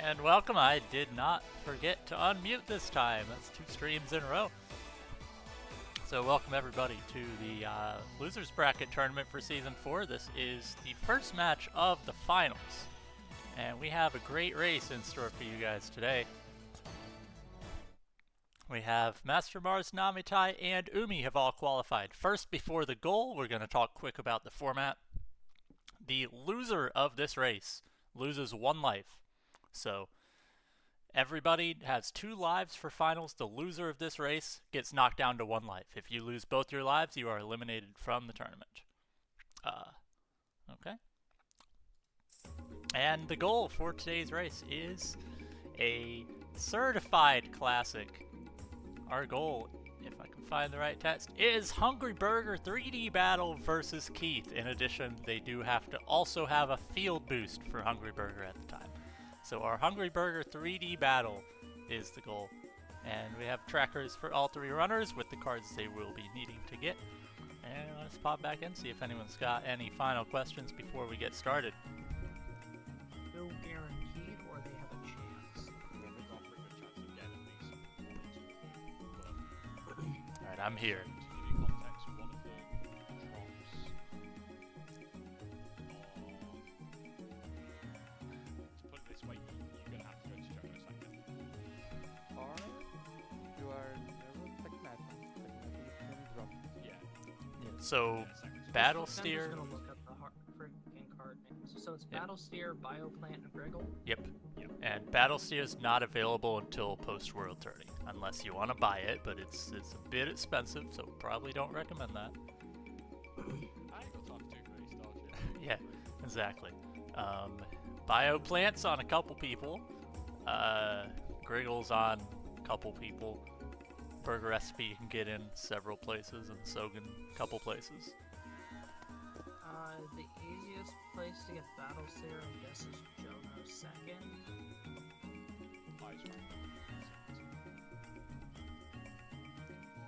And welcome. I did not forget to unmute this time. That's 2 streams in a row. So welcome everybody to the Losers Bracket Tournament for Season 4. This is the first match of the finals. And we have a great race in store for you guys today. We have MasterMarz, Namitai, and UMI have all qualified. First, before the goal, we're going to talk quick about the format. The loser of this race loses 1 life. So everybody has 2 lives for finals. The loser of this race gets knocked down to 1 life. If you lose both your lives, you are eliminated from the tournament. Okay. And the goal for today's race is a certified classic. Our goal, if I can find the right text, is Hungry Burger 3D Battle versus Keith. In addition, they do have to also have a field boost for Hungry Burger at the time. So our Hungry Burger 3D Battle is the goal. And we have trackers for all 3 runners with the cards they will be needing to get. And let's pop back in, see if anyone's got any final questions before we get started. No guaranteed, or they have a chance. Alright, I'm here. So, Battle Steer. I'm just gonna look up the freaking card names. So it's Battle Steer, Bioplant, and Griggle? Yep. And Battle Steer is not available until post-World Tourney, unless you want to buy it, but it's a bit expensive, so probably don't recommend that. Yeah, exactly. Bioplant's on a couple people. Griggle's on a couple people. Burger Recipe you can get in several places, and Sogan a couple places. The easiest place to get Battle Steer, I guess, is Jono's second.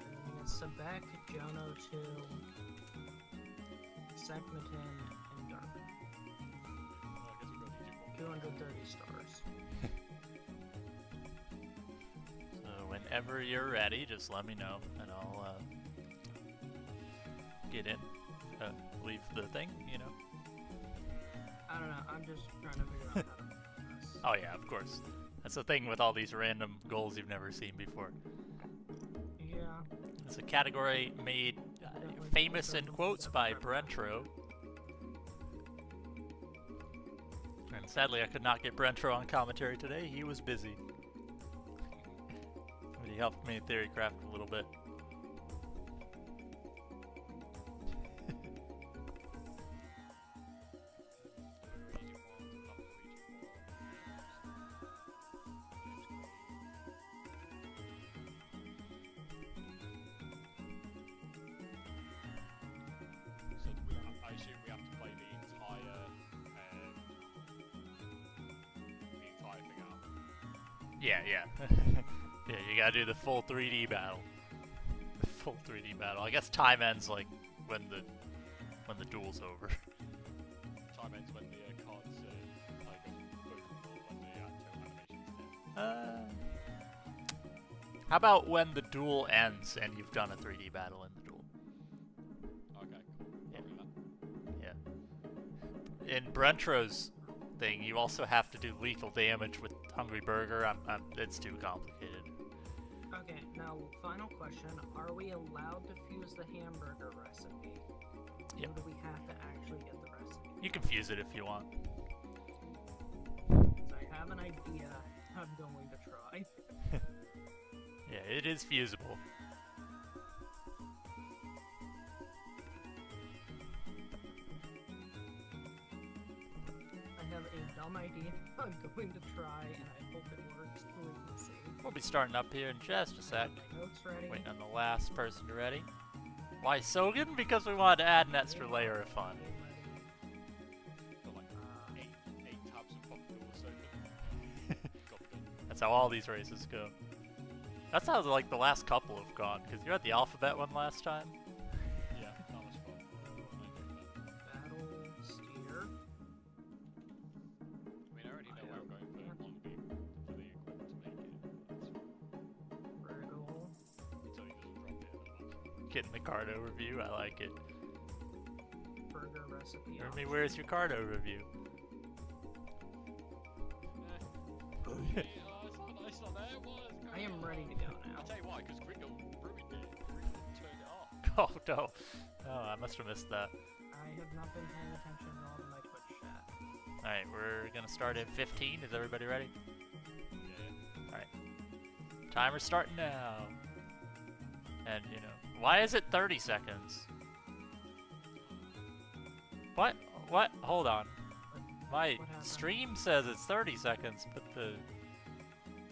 And then it's Sebek, Jono 2, Sekmatin, and Darwin. 230 stars. Whenever you're ready, just let me know, and I'll get in. Leave the thing, you know. I don't know, I'm just trying to figure out how to do this. Oh yeah, of course. That's the thing with all these random goals you've never seen before. Yeah. It's a category made famous in quotes by Brentro. And sadly I could not get Brentro on commentary today, he was busy. But he helped me theorycraft a little bit. Yeah. Yeah, you gotta do the full 3D battle. The full 3D battle. I guess time ends like when the duel's over. Time ends when the cards like boom, or when the actual animation's dead. How about when the duel ends and you've done a 3D battle in the duel? Okay, cool. Yeah. In Brentro's thing, you also have to do lethal damage with Hungry Burger. It's too complicated. Okay, now final question: are we allowed to fuse the hamburger recipe? Yep. Or do we have to actually get the recipe? You can fuse it if you want. I have an idea. I'm going to try. Yeah, it is fusible. I have a dumb idea. I'm going to try, and I hope it works. We can see. We'll be starting up here in just a sec. I have my notes ready. Waiting on the last person to ready. Why Sogan? Because we wanted to add an extra layer of fun. Got like 8 tabs of popular so That's how all these races go. That's how like the last couple have gone, because you had the alphabet one last time. Yeah, that was fun. Battle Steer. I mean, I already know where I'm going for Longbeam. Getting the card overview, I like it. Burger recipe. Umi, where's your card overview? It's not there. I am ready to go now. I'll tell you why, because Gringo ruined it. Gringo turned it off. Oh no. Oh, I must have missed that. I have not been paying attention at all to my Twitch chat. Alright, we're gonna start in 15. Is everybody ready? Yeah. Alright. Timer's starting now. And, you know, why is it 30 seconds? What? What? Hold on. My What happened? stream says it's 30 seconds, but the...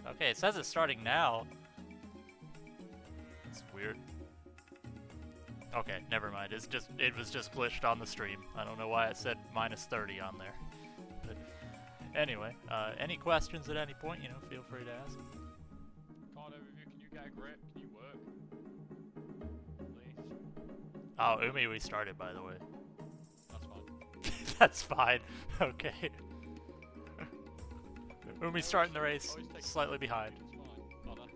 Okay, it says it's starting now. That's weird. Okay, never mind. It was just glitched on the stream. I don't know why it said -30 on there. But anyway, any questions at any point, you know, feel free to ask. Card overview, can you get a grip? Can you work? Please. Oh, Umi, we started, by the way. That's fine. That's fine. Okay. Umi's starting the race, Always take slightly behind. It's fine. Oh, that's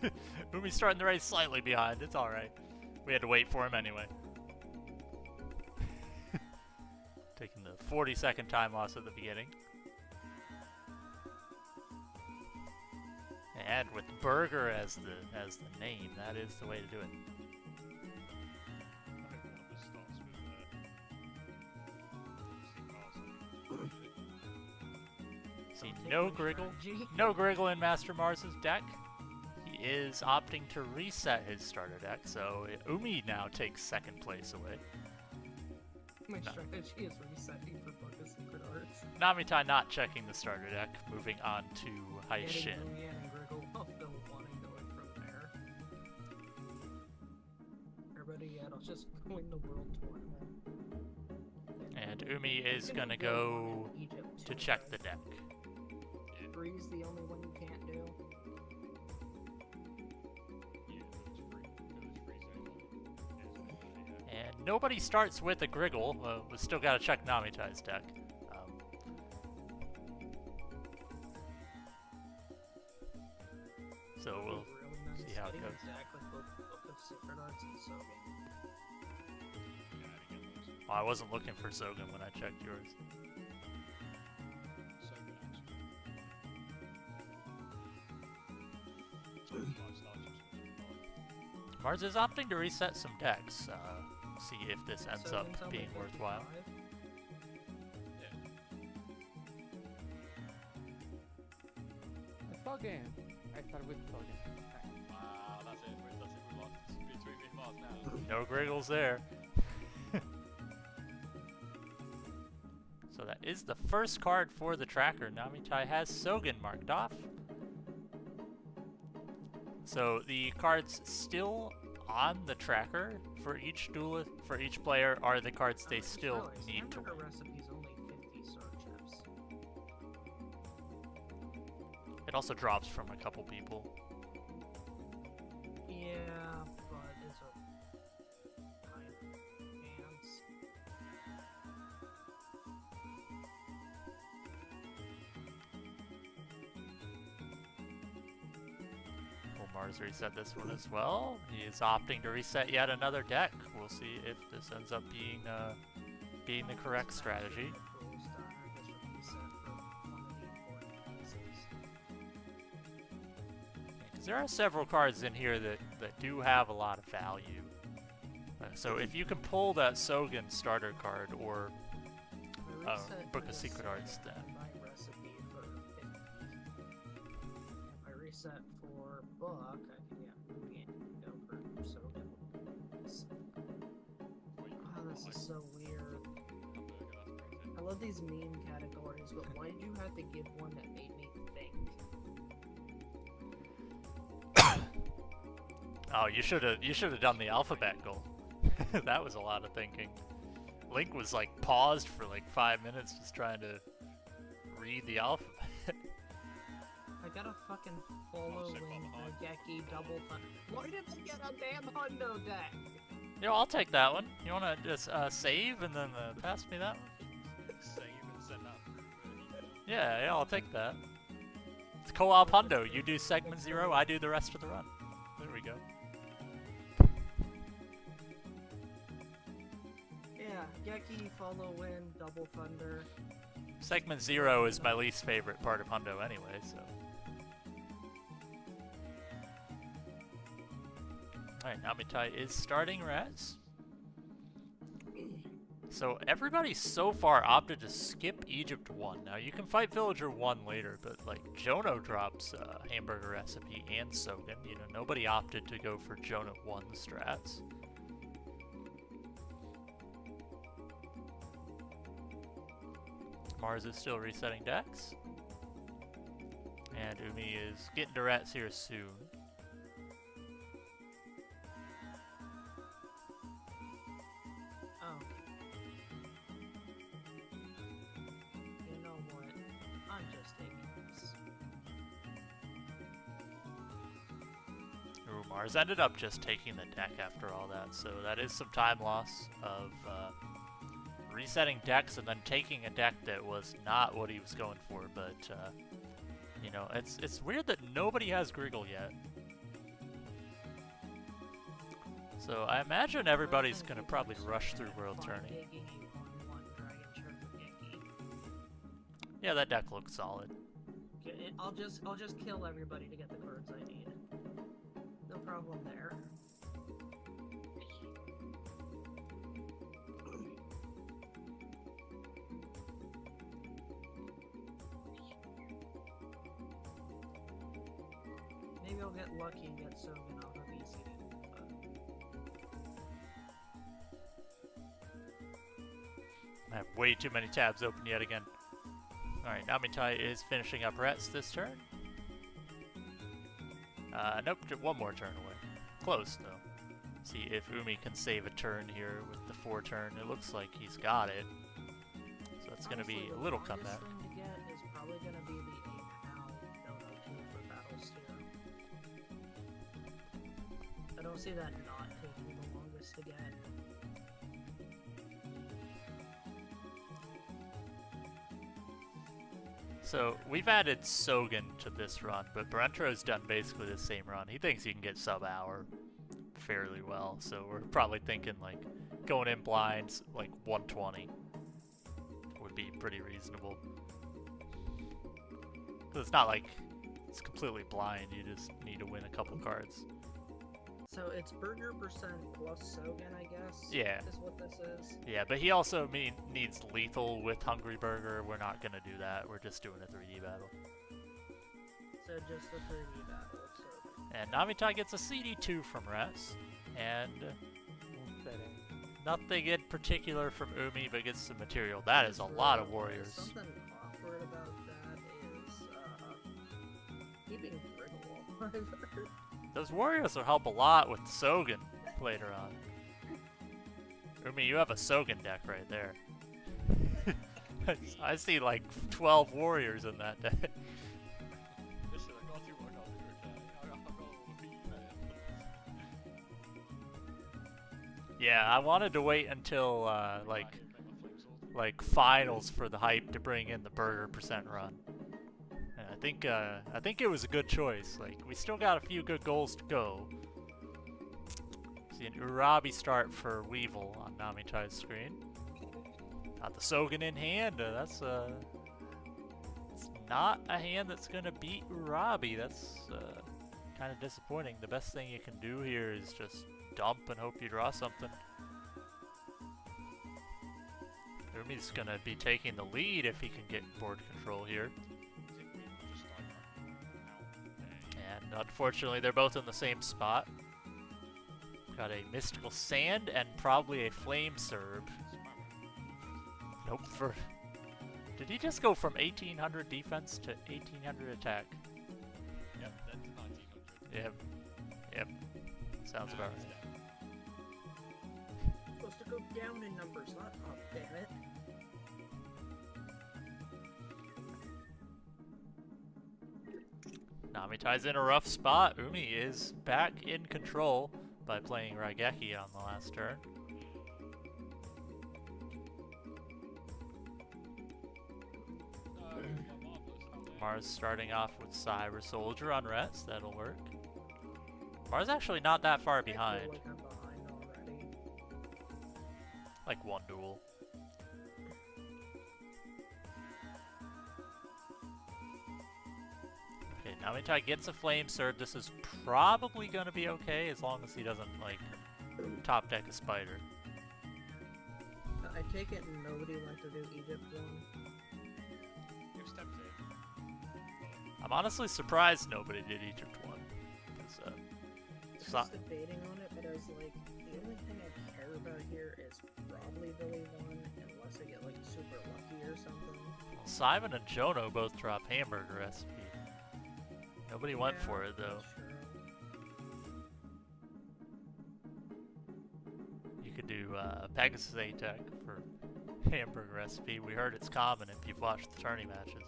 okay. Umi's starting the race slightly behind. It's alright. We had to wait for him anyway. Taking the 40-second time loss at the beginning. And with burger as the name, that is the way to do it. I hope one of us starts with See, Don't take no my Griggle. strategy. No Griggle in MasterMarz's deck. He is opting to reset his starter deck, so Umi now takes second place away. My strategy is resetting for Book of Secret Arts. Namitai not checking the starter deck, moving on to Haishin. Getting Lumian and Griggle off the one and going from there. Everybody yet, I'll just win the world tournament. And Umi is I'm gonna build go one in Egypt to too, check guys. the deck. Three's the only one you can't do. And nobody starts with a Griggle. We still gotta check Namitai's deck. So we'll see how it goes. Exactly, Book of Secret Arts and Sogan. Oh, I wasn't looking for Sogan when I checked yours. Mars is opting to reset some decks. See if this ends up Sogan's only being worthwhile. 55. Sogan. I start with Sogan. Wow, that's it. We lost between me and Mars now. No Griggles there. So that is the first card for the tracker. Namitai has Sogan marked off. So the cards still on the tracker for each duelist, for each player, are the cards they still Alex, need to hamburger win. recipe's only 50 star chips. It also drops from a couple people. Yeah, but it's a high chance. Will Mars reset this one as well? He is opting to reset yet another deck. We'll see if this ends up being the correct strategy. Because there are several cards in here that do have a lot of value. So if you can pull that Sogan starter card or Book of Secret Arts, then My recipe for 50. If I reset for book, I can get Lumian and go for Sogan. Oh, this is so weird. I love these meme categories, but why did you have to give one that made me think? oh, you should have done the alphabet goal. That was a lot of thinking. Link was like paused for like 5 minutes just trying to read the alphabet. I gotta fucking follow sick Link, behind. Nageki, Double Thunder. Why did I get a damn Hundo deck? You know, I'll take that one. You wanna just save and then pass me that one? Save and send that through. Yeah, I'll take that. It's co-op hundo. You do segment 0, I do the rest of the run. There we go. Geki, Follow Wind, Double Thunder. Segment 0 is my least favorite part of Hundo anyway, so. Alright, Namitai is starting Raz. So everybody so far opted to skip Egypt 1. Now you can fight Villager 1 later, but like Jono drops Hamburger Recipe and Sogan. You know, nobody opted to go for Jono 1 strats. Marz is still resetting decks. And Umi is getting to Rats here soon. Oh. You know what? I'm just taking this. Ooh, Marz ended up just taking the deck after all that, so that is some time loss of resetting decks and then taking a deck that was not what he was going for, but you know, it's weird that nobody has Griggle yet. So I imagine everybody's gonna probably rush through World Tourney. Yeah, that deck looks solid. I'll just kill everybody to get the cards I need. No problem there. Maybe I'll get lucky and get Sogan off of easy. I have way too many tabs open yet again. Alright, Namitai is finishing up Rats this turn. Nope, one more turn away. Close, though. See if Umi can save a turn here with the 4 turn. It looks like he's got it. So that's going to be a little comeback. The longest thing to get is probably going to be the 8-PAL Dono 2 for Battle Steer. I don't see that not taking the longest to get. So, we've added Sogan to this run, but Brentro's done basically the same run. He thinks he can get sub-hour fairly well, so we're probably thinking, like, going in blinds, like, 120 would be pretty reasonable. 'Cause it's not like it's completely blind, you just need to win a couple cards. So it's burger percent plus Sogan, I guess? Yeah. Is what this is? Yeah, but he also needs lethal with Hungry Burger. We're not going to do that. We're just doing a 3D battle. So just the 3D battle of Sogan. And Namitai gets a CD2 from Rats. And nothing in particular from Umi, but gets some material. That is a lot of warriors. Something awkward about that is keeping Griggle alive. Those warriors will help a lot with Sogan later on. Umi, you have a Sogan deck right there. I see like 12 warriors in that deck. Listen, I gotta do what I gotta do, okay? I've got all the beat there. Yeah, I wanted to wait until like finals for the hype to bring in the burger percent run. And I think it was a good choice. Like, we still got a few good goals to go. See an Urabi start for Weevil on Namitai's screen. Got the Sogan in hand. It's not a hand that's gonna beat Urabi. That's kind of disappointing. The best thing you can do here is just dump and hope you draw something. Umi's gonna be taking the lead if he can get board control here. And unfortunately, they're both in the same spot. Got a Mystical Sand and probably a Flame Serve. Nope. Did he just go from 1800 defense to 1800 attack? Yep, that's 1900. Yep. Sounds about right. Supposed to go down in numbers, not up, damn it. Namitai's in a rough spot. Umi is back in control by playing Raigeki on the last turn. Marz starting off with Cyber Soldier on Rets. That'll work. Marz actually not that far behind. I feel like I'm behind already. Like one duel. Namitai gets a flame sword. This is probably gonna be okay as long as he doesn't like top deck a spider. I take it nobody went to do Egypt one. It was tempting. I'm honestly surprised nobody did Egypt one. I was debating on it, but I was like, the only thing I care about here is probably Billy 1, unless I get like super lucky or something. Well, Simon and Jono both drop hamburger recipe. Nobody went for it though. That's true. You could do Pegasus A-Tech for hamburger recipe. We heard it's common if you've watched the tourney matches.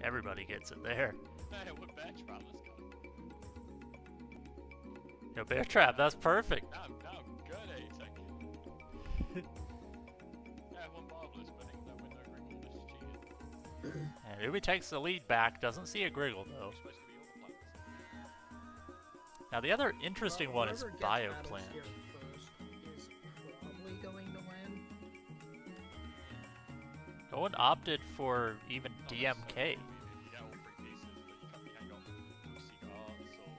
Everybody gets it there. Hey, what bear trap? Let's go. Yo, bear trap, that's perfect. Now I'm good at A-Tech. Yeah, one marvelous, but no win, no Griggle, this is cheating. And Umi takes the lead back, doesn't see a Griggle though. It's supposed to be all the plants. Now the other interesting one is Whoever gets Bioplant. Battlesphere first is probably going to win. No one opted for even Not DMK. necessarily. You get all three pieces, but you can't go for secret arts or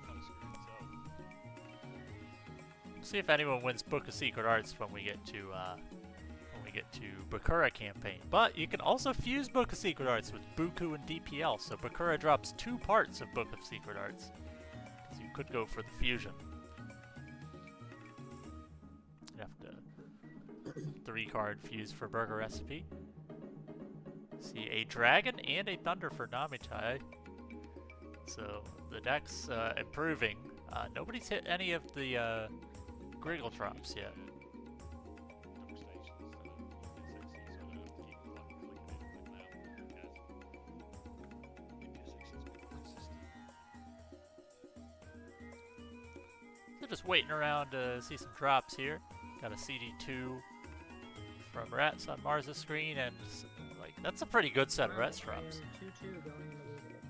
kind of screw yourself. See if anyone wins Book of Secret Arts when we get to Bakura campaign. But you can also fuse Book of Secret Arts with Buku and DPL, so Bakura drops 2 parts of Book of Secret Arts. Because you could go for the fusion. You have to 3-card fuse for Burger Recipe. See a Dragon and a Thunder for Namitai. So the deck's improving. Nobody's hit any of the Griggle drops yet. They're just waiting around to see some drops here. Got a CD2 from Rats on Marz's screen, and like that's a pretty good set of Rats drops. 2-2 going into legal.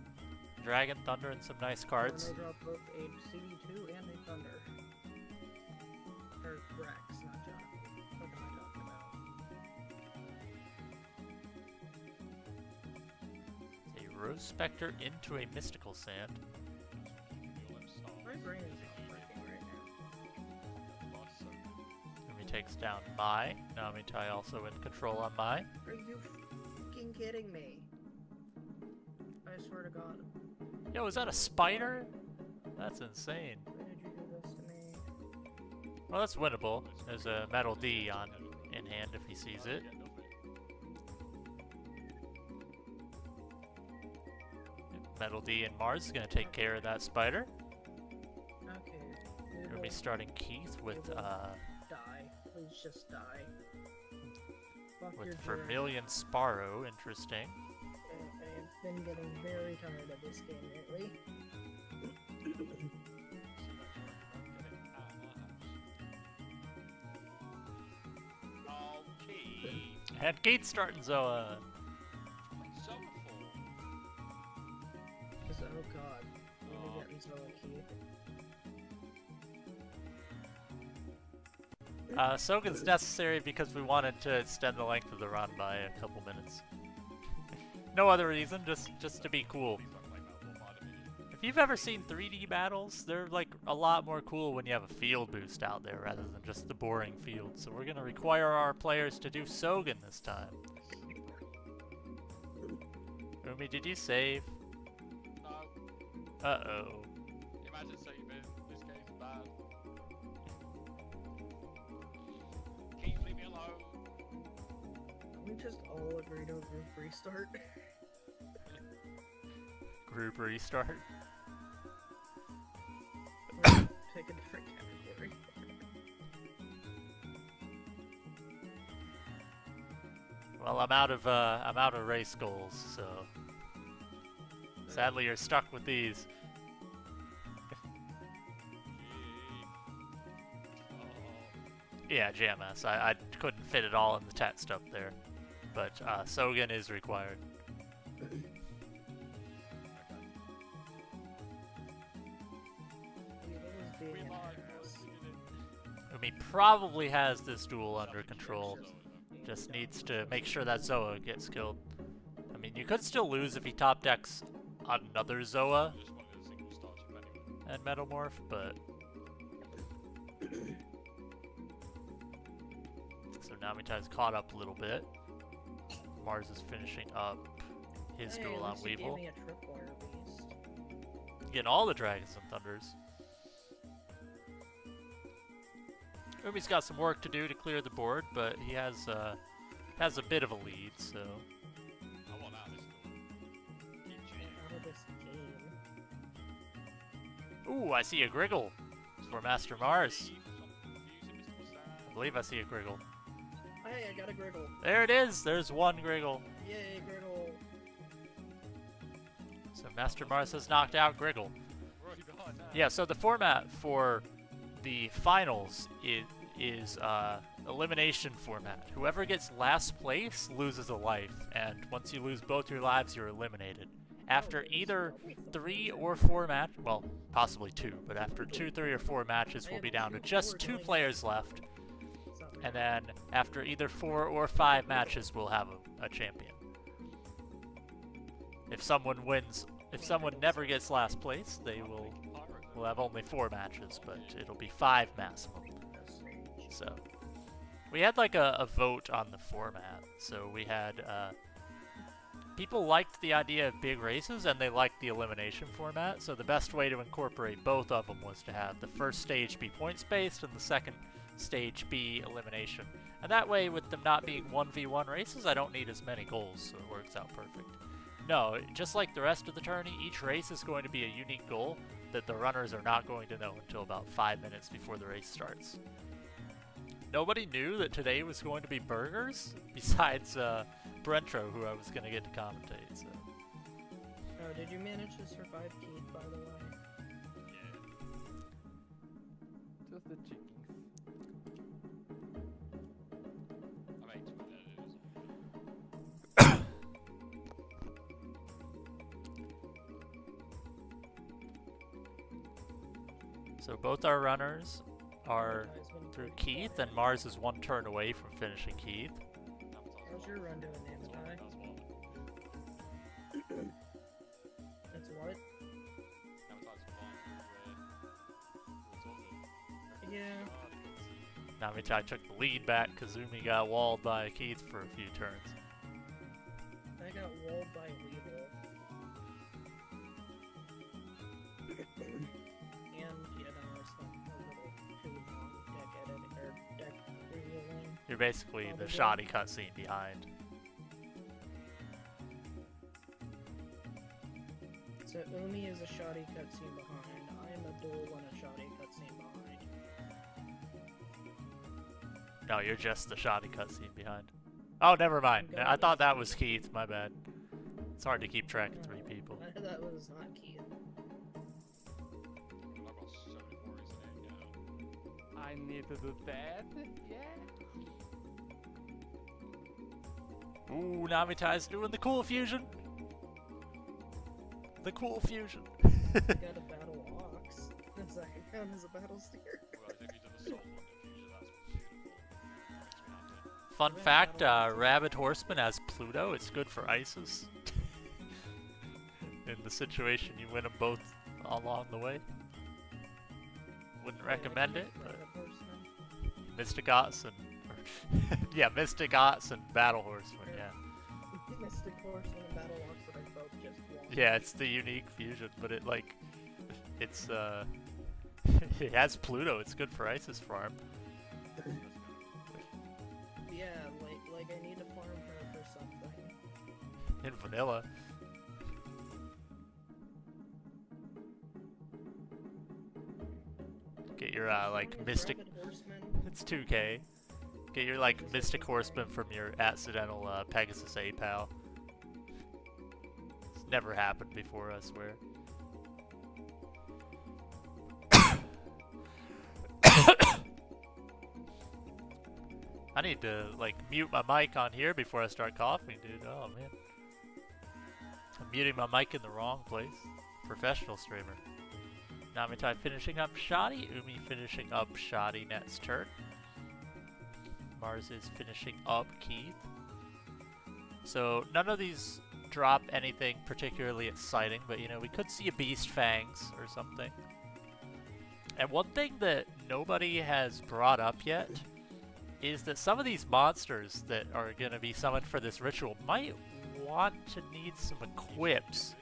Dragon, Thunder, and some nice cards. And they drop both a CD2 and a Thunder. Or Rex, not John. What am I talking about? A Rose Spectre into a Mystical Sand. My brain is not working right now. Umi takes down Mai. Namitai also in control on Mai. Are you fucking kidding me? I swear to God. Yo, is that a spider? That's insane. Why did you do this to me? Well, that's winnable. There's a Metal D on in hand if he sees it. Metal D and Mars is gonna take care of that spider. Okay. We're gonna be starting Keith with Die. Please just die. Fuck your with jury. Vermilion Sparrow. Interesting. I've been getting very tired of this game lately. And Keith starting Zoa. Oh God. I'm getting so lucky. Sogan's necessary because we wanted to extend the length of the run by a couple minutes. No other reason, just to be cool. If you've ever seen 3D battles, they're like a lot more cool when you have a field boost out there rather than just the boring field. So we're gonna require our players to do Sogan this time. Umi, did you save? No. Uh-oh. Imagine saving. This game's bad. Can you leave me alone? Can we just all agree to a group restart? Group restart. Or pick a different category. Well, I'm out of race goals, so sadly you're stuck with these. Yeah, JMS. I couldn't fit it all in the text up there, but Sogan is required. Umi probably has this duel under control. Just needs to make sure that Zoa gets killed. I mean, you could still lose if he top decks another Zoa Just wanted a single starter anyway. and Metamorph, but... So Namitai's caught up a little bit. Marz is finishing up his Hey, duel at on least you gave Weevil. me a tripwire beast. Getting all the Dragons and Thunders. Umi's got some work to do to clear the board, but he has a bit of a lead, so... I want out of this duel. Keep cheating. Out of this game. Ooh, I see a Griggle for MasterMarz. Leave, I'm confusing Mr. Mustang. I believe I see a Griggle. Hey, I got a Griggle. There it is! There's one Griggle. Yay, Griggle. So MasterMarz has knocked out Griggle. We're already behind now. Yeah, so the format for the finals is elimination format. Whoever gets last place loses a life, and once you lose both your lives, you're eliminated. After either 3 or 4 match, well, possibly 2, but after 2, 3, or 4 matches, we'll be down to just 2 players left. And then after either 4 or 5 matches, we'll have a champion. If someone wins, if someone never gets last place, they will have only 4 matches, but it'll be 5 maximum. So we had like a vote on the format. So we had people liked the idea of big races and they liked the elimination format. So the best way to incorporate both of them was to have the first stage be points based and the second stage be elimination. And that way, with them not being 1v1 races, I don't need as many goals, so it works out perfect. No, just like the rest of the tourney, each race is going to be a unique goal that the runners are not going to know until about 5 minutes before the race starts. Nobody knew that today was going to be burgers, besides Brentro, who I was going to get to commentate. So. Oh, did you manage to survive Keith, by the way? Yeah. Just the chickens. I'm 8 to it, there it is. So both our runners are through Keith, and Marz is 1 turn away from finishing Keith. How's your run doing, Namitai? That's what? Yeah. Namitai took the lead back, Kazumi got walled by Keith for a few turns. I got walled by Weevil. And, yeah, no, I spent a little too long deck editing, or deck reviewing. You're basically the shoddy cutscene behind. So Umi is a shoddy cutscene behind. I am a duel and a shoddy cutscene behind. No, you're just the shoddy cutscene behind. Oh, never mind. I thought that was Keith, my bad. It's hard to keep track of 3 people. That was not Keith. I've got so many worries in it, yeah. I need to do that. Yeah. Ooh, Namitai's doing the cool fusion. The cool fusion. I got a battle ox. Does that count as a battle steer? Well, if you did the soul one diffusion, that's beautiful. Makes me happy. Fun fact, Rabbit Horseman has Pluto. It's good for ISIS. In the situation, you win them both along the way. Wouldn't recommend it, but Mystic Ots and... yeah, Mystic Ots and Battle Horseman, yeah. Mystic Horseman and Battle Ox that I both just won. Yeah, it's the unique fusion, but it, like... It's, it has Pluto. It's good for ISIS farm. Yeah, like I need to farm her for something. In vanilla. Get your, like, Mystic... Rabbit Horseman. It's 2K. Get your, like, Mystic Horseman from your accidental Pegasus A pal. It's never happened before, I swear. I need to, like, mute my mic on here before I start coughing, dude. Oh, man. I'm muting my mic in the wrong place. Professional streamer. Namitai finishing up Shoddy. Umi finishing up Shoddy next turn. Marz is finishing up Keith. So none of these drop anything particularly exciting, but you know, we could see a Beast Fangs or something. And one thing that nobody has brought up yet is that some of these monsters that are going to be summoned for this ritual might want to need some equips.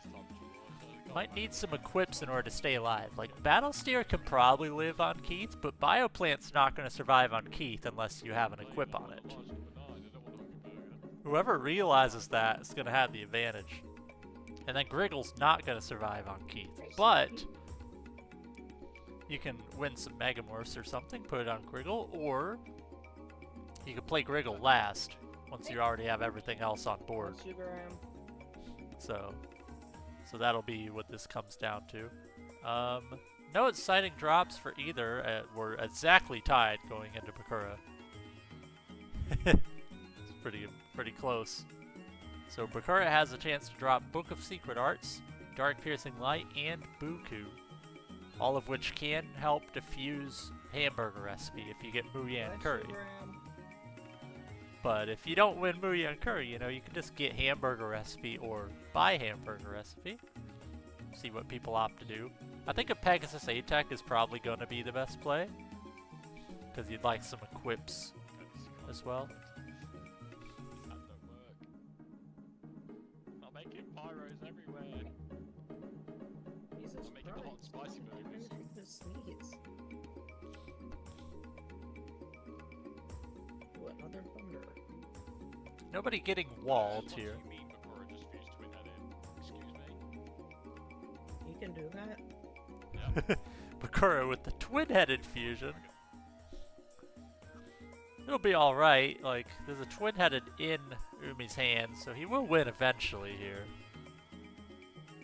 Might need some equips in order to stay alive. Like, Battlesteer can probably live on Keith, but Bioplant's not going to survive on Keith unless you have an equip on it. Whoever realizes that is going to have the advantage. And then Griggle's not going to survive on Keith, but you can win some Megamorphs or something, put it on Griggle, or you can play Griggle last once you already have everything else on board. So that'll be what this comes down to. No exciting drops for either. We're exactly tied going into Bakura. It's pretty close. So Bakura has a chance to drop Book of Secret Arts, Dark Piercing Light, and Buku. All of which can help diffuse Hamburger Recipe if you get Muyan Curry. But if you don't win Muyan Curry, you know, you can just get Hamburger Recipe or buy Hamburger Recipe. See what people opt to do. I think a Pegasus A-Tech is probably going to be the best play, because you'd like some equips as well. That don't work. Not making pyros everywhere. Jesus I'm making hot spicy burgers. Sneeze. What other thunder? Nobody getting walled here. What do you mean Bakura just fused twin-headed? Excuse me? You can do that? Yeah. Bakura with the twin-headed fusion. It'll be alright. Like, there's a twin-headed in Umi's hand, so he will win eventually here.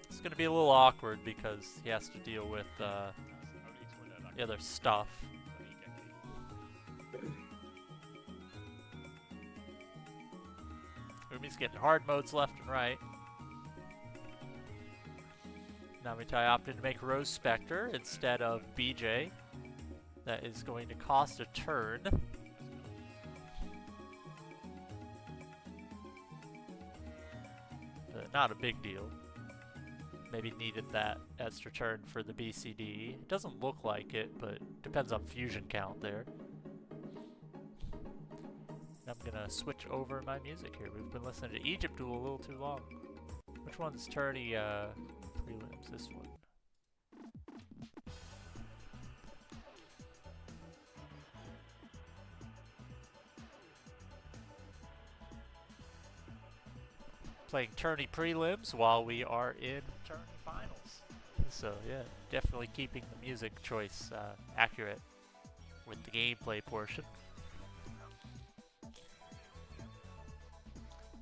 It's gonna be a little awkward because he has to deal with the other stuff. Umi's getting hard modes left and right. Namitai opted to make Rose Spectre instead of BJ. That is going to cost a turn. Not a big deal. Maybe needed that extra turn for the BCD. It doesn't look like it, but depends on fusion count there. I'm gonna switch over my music here. We've been listening to Egypt Duel a little too long. Which one's tourney prelims? This one. Playing tourney prelims while we are in tourney finals. So yeah, definitely keeping the music choice accurate with the gameplay portion.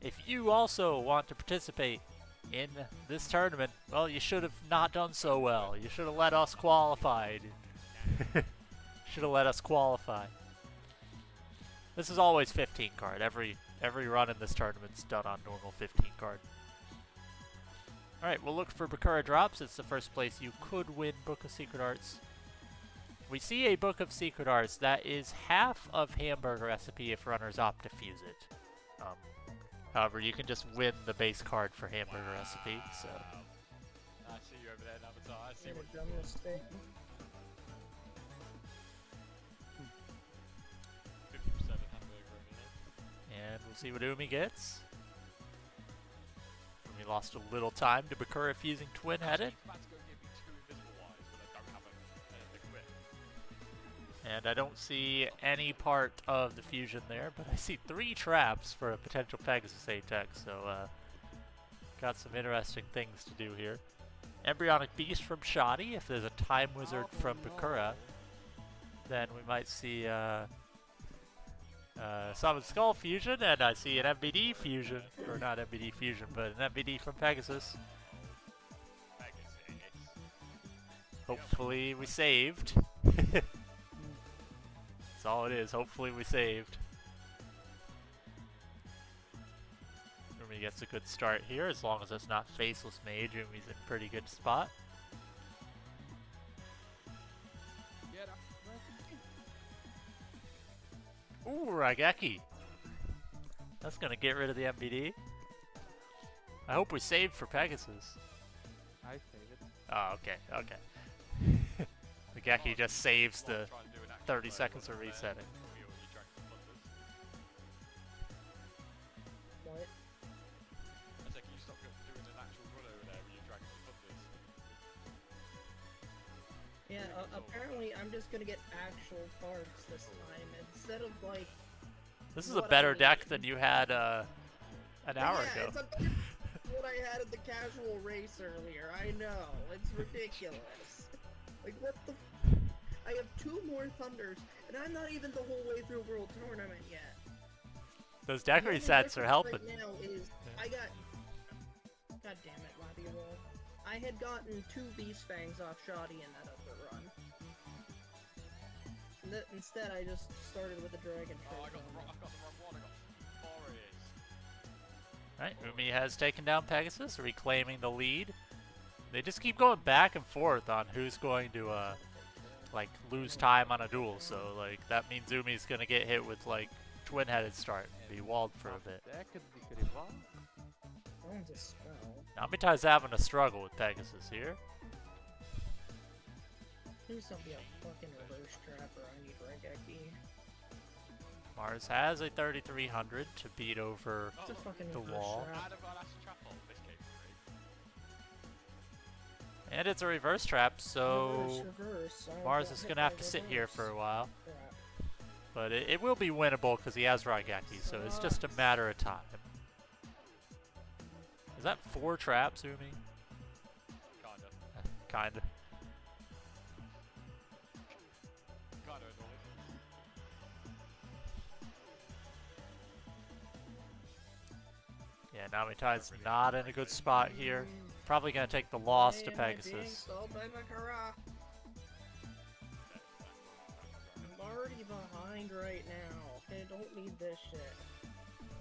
If you also want to participate in this tournament, well, you should have not done so well. You should have let us qualify. Should have let us qualify. This is always 15 card. Every run in this tournament's done on normal 15 card. Alright, we'll look for Bakura drops. It's the first place you could win Book of Secret Arts. We see a Book of Secret Arts that is half of Hamburger Recipe if runners opt to fuse it. However, you can just win the base card for Hamburger Recipe, so... I see you over there, Namitai. I see Made what a dumb mistake. 50% hamburger only. And we'll see what Umi gets. Umi lost a little time to Bakura fusing twin-headed. That's going to give me 2 invisible wires, but I don't have an equip. And I don't see any part of the fusion there, but I see 3 traps for a potential Pegasus A-Tech, so got some interesting things to do here. Embryonic Beast from Shoddy. If there's a Time Wizard from Bakura, then we might see Summon Skull fusion, and I see an MBD fusion, or not MBD fusion, but an MBD from Pegasus. Pegasus. Hopefully we saved. That's all it is. Hopefully we saved. Umi gets a good start here, as long as it's not Faceless Mage. Umi's in a pretty good spot. Ooh, Raigeki. That's gonna get rid of the MBD. I hope we saved for Pegasus. I save it. Oh, okay, okay. The Geki just saves the 30 seconds of resetting. What? I said, can you stop doing an actual run over there where you're dragging the footers? Yeah, apparently I'm just gonna get actual cards this time instead of like. This is a what better I deck need. than you had an hour Yeah, ago. it's what I had at the casual race earlier. I know, it's ridiculous. Like what the? I have 2 more Thunders, and I'm not even the whole way through World Tournament yet. Those deck The only resets are difference helping. Right now is I got. God damn it, Lobby Roll. I had gotten 2 Beast Fangs off Shoddy in that other run. Instead, I just started with the Dragon Oh, Trait. I've got the wrong one. I got Boreas. Right, Umi has taken down Pegasus, reclaiming the lead. They just keep going back and forth on who's going to, like, lose time on a duel. So, like, that means Umi's gonna get hit with, like, twin-headed start and be walled for a bit. Owns a spell. Namitai's having a struggle with Pegasus here. Please don't be a fucking reverse trap or I need Regeki. Marz has a 3300 to beat over It's a fucking the reverse wall. trap. I'd have gone Astral Trap on this came free. And it's a reverse trap, so Reverse. I Marz got is hit gonna by have to sit here reverse. for a while. Crap. But it will be winnable because he has Raigeki, so it's just a matter of time. Is that 4 traps, Umi? Kinda. Kinda. Kinda annoying. Yeah, Namitai's not in a good spot here. Probably gonna take the loss to Being Pegasus. stalled by Makara. I'm already behind right now. I don't need this shit.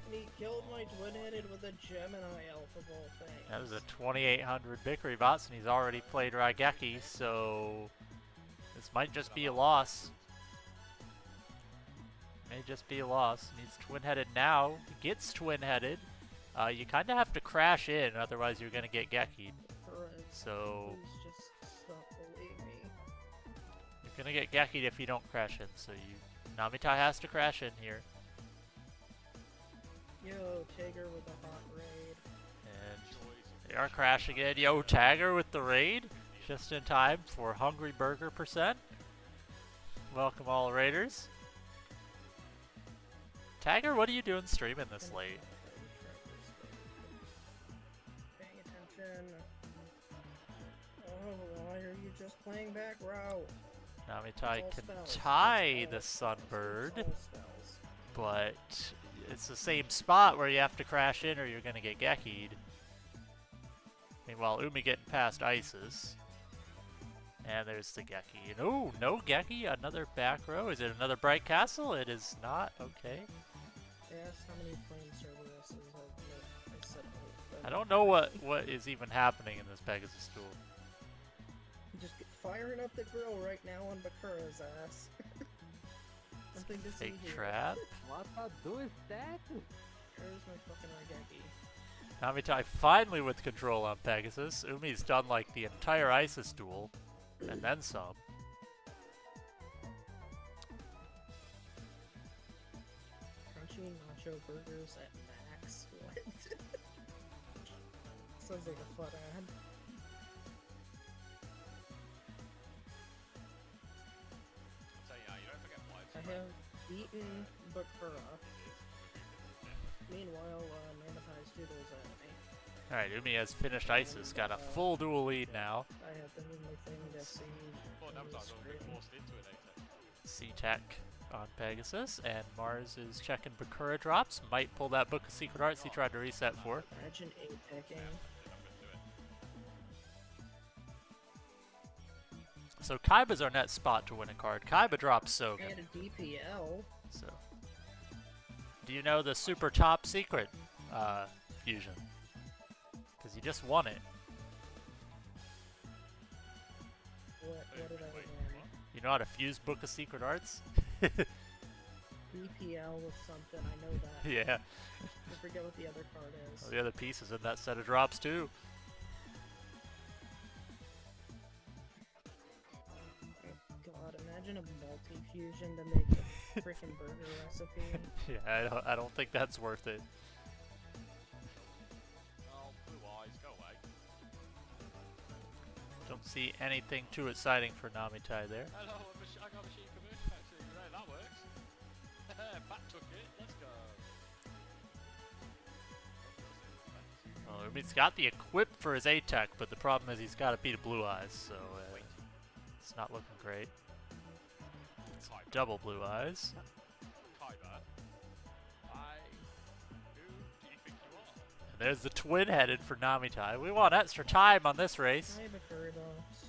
And he killed my twin-headed with a Gemini elf of all things. That was a 2800 Victory Bots, and he's already played Raigeki, so this might just be a loss. May just be a loss. He's twin-headed now. He gets twin-headed. You kind of have to crash in, otherwise you're gonna get Geki'd. So Please just stop bullying me. you're gonna get Geki'd if you don't crash in. So Namitai has to crash in here, Yo, Tiger with a hot raid. and they are crashing in. Yo, Tagger with the raid, just in time for Hungry Burger % Welcome all raiders. Tagger, what are you doing streaming this late? Paying attention. Oh, why are you just playing back row? Namitai It's can all spells. tie It's the all- Sunbird, it's all spells. but it's the same spot where you have to crash in or you're gonna get Geki'd. Meanwhile, Umi getting past Isis. And there's the Geki. And oh, no Geki, another back row. Is it another Bright Castle? It is not, okay. They asked how many flame Cerberuses I said oh, I don't know what is even happening in this Pegasus duel. Just firing up the grill right now on Bakura's ass. Nothing to see Fake here. trap. What I do is that? There's my fucking Regeki. Namitai finally with control on Pegasus. Umi's done like the entire Isis duel, and then some. Crunchy nacho burgers at max. What? Sounds like a fun ad. So yeah, you don't forget why it's I have beaten Bakura. Meanwhile, Namitai's doodles at me. Alright, Umi has finished Isis, got a full duel lead now. I have the only thing to see. Well, now on it's the not going to be screen. forced into it later. C-Tech on Pegasus, and Marz is checking Bakura drops. Might pull that Book of Secret Arts he tried to reset for. Imagine 8-picking. Then I'm going to do it. So Kaiba's our net spot to win a card. Kaiba drops Sogan. And a DPL. So, do you know the super top secret fusion? Because you just won it. What did I win? You know how to fuse Book of Secret Arts? DPL with something, I know that. Yeah. forget what the other card is. The other piece is in that set of drops too. Oh god, imagine a multi-fusion to make a freaking burger recipe. Yeah, I don't think that's worth it. Oh, blue eyes, go away. Don't see anything too exciting for Namitai there. Hello, I got a machine commercial actually. Right, that works. Pat took it. Let's go. Well, he's got the equip for his A-Tech, but the problem is he's got a beat of blue eyes, so it's not looking great. It's double blue eyes. Kyber. Who do you think you are? And there's the twin headed for Namitai. We want extra time on this race. I have a curry box.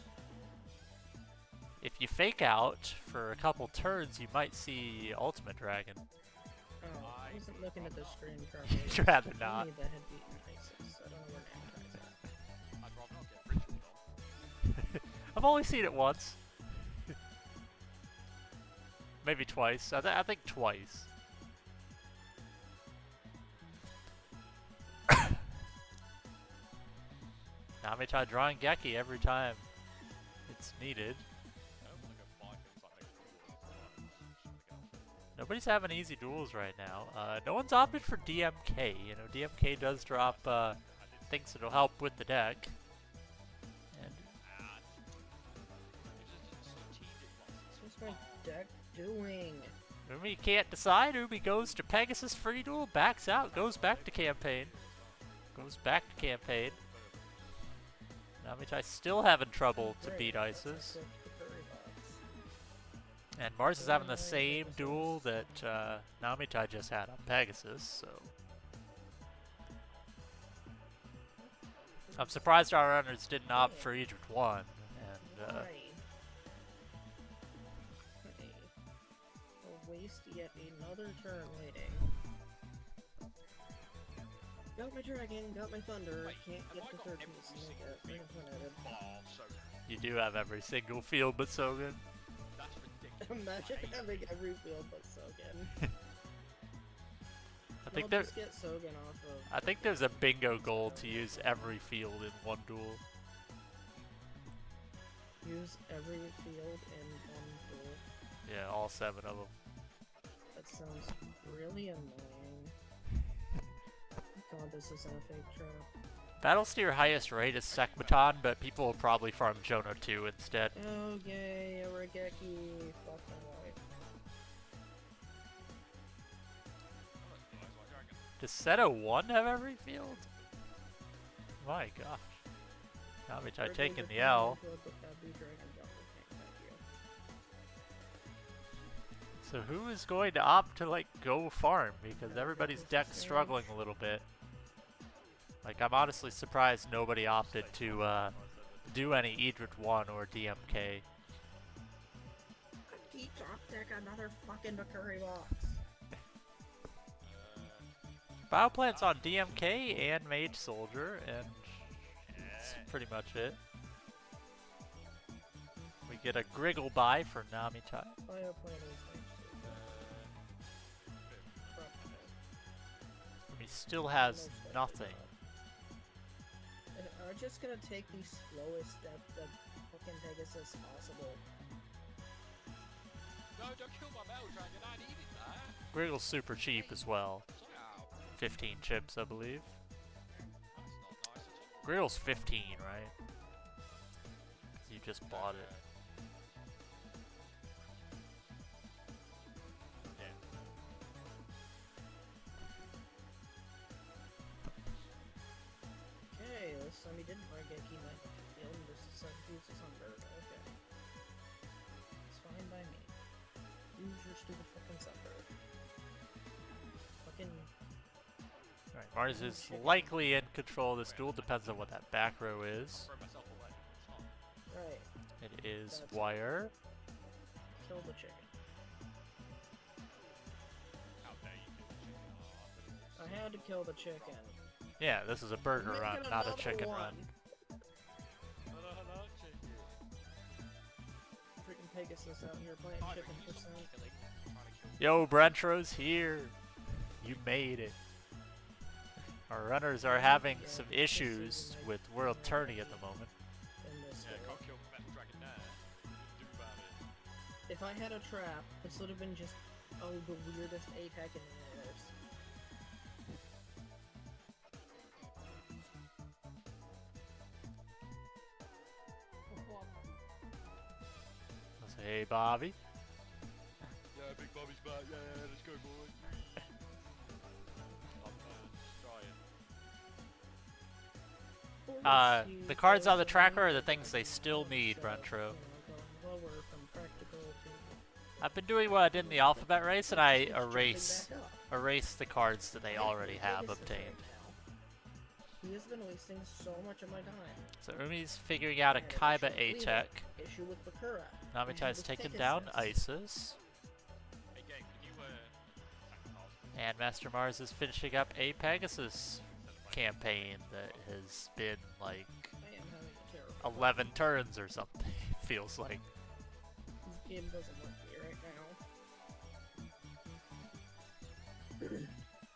If you fake out for a couple turns, you might see Ultimate Dragon. Oh, I wasn't looking at the screen properly. You'd rather I not. need that had beaten ISIS. I don't know where Namikai's at. I'd rather not get ritual on. I've only seen it once. Maybe twice. I think twice. Namitai drawing Geki every time it's needed. Nobody's having easy duels right now. No one's opted for DMK. You know, DMK does drop things that'll help with the deck. And What's my deck doing? Umi can't decide. Umi goes to Pegasus free duel, backs out, goes back to campaign. Goes back to campaign. Namitai still having trouble to beat Isis. And Marz is having the same duel that Namitai just had on Pegasus, so... I'm surprised our runners didn't opt for Egypt 1, and I'll waste yet another turn waiting. Got my dragon, got my thunder, can't get the third piece. you do have every single field but Sogan. That's ridiculous. Imagine having every field but Sogan. I think I'll just get Sogan off of... I think there's a bingo goal to use every field in one duel. Use every field in one duel. Yeah, all 7 of them. That sounds really annoying. God, this isn't a fake trap. Battlesteer highest rate is Sekbaton, but people will probably farm Jono 2 instead. Oh yay, a Regeki. Fuck my life. Does Seto 1 have every field? My gosh. Namitai taking the L. So who is going to opt to like go farm? Because everybody's deck's struggling a little bit. Like, I'm honestly surprised nobody opted to do any Idrit 1 or DMK. He drop deck another fucking Bakuri box. Bioplant's on DMK and Mage Soldier, and that's pretty much it. We get a Griggle buy for Namitai. Bioplant is He still has nothing. And I'm just gonna take the slowest step that fucking Pegasus possible. No, don't kill my Metal Dragon, I needed that. Griggle's super cheap as well. 15 chips, I believe. That's not nice at all. Griggle's 15, right? You just bought it. Okay, this time he didn't Regeki my field and just decided to use his Sunbird. Okay. It's fine by me. Use your stupid fucking Sunbird. Fucking... Alright, Marz is likely in control of this duel, depends on what that back row is. Throw myself away. It's fine. Right. It is That's- Wire. Kill the chicken. How dare you kill the chicken? Oh, I had to kill the chicken. Yeah, this is a burger Make run, it not a another chicken one. run. hello, chicken. Freaking Pegasus out here playing Tyler, chicken can you stop percent. killing? I'm trying to kill Yo, Brentro's here. You made it. Our runners are having some issues with World Tourney at the moment. In this Yeah, world. can't kill the metal dragon there. What do you do about it? If I had a trap, this would have been just, oh, the weirdest ATAC in the universe. Let's say, hey, Bobby. Yeah, Big Bobby's back. Yeah, let's go, boys. I'm trying. The cards on the tracker are the things they still need, Brentro. I've been doing what I did in the alphabet race, and I erase the cards that they already have obtained. He has been wasting so much of my time. So Umi's figuring out a Kaiba A-Tech. Issue with Bakura. Namitai's taken down Isis. Hey, gang, can you, And MasterMarz is finishing up a Pegasus campaign that has been like I am having a terrible 11 turns or something, it feels like. This game doesn't work me right now.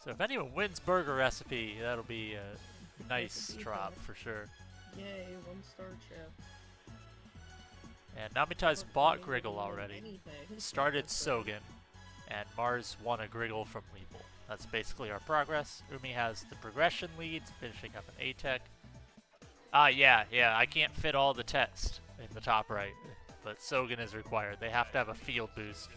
So if anyone wins Burger Recipe, that'll be a nice drop for sure. Yay, 1-star chip. And Namitai's bought Griggle already. Started Sogen, and Mars won a Griggle from Weevil. That's basically our progress. Umi has the progression leads, finishing up an A-Tech. Yeah, I can't fit all the text in the top right, but Sogen is required. They have to have a field boost.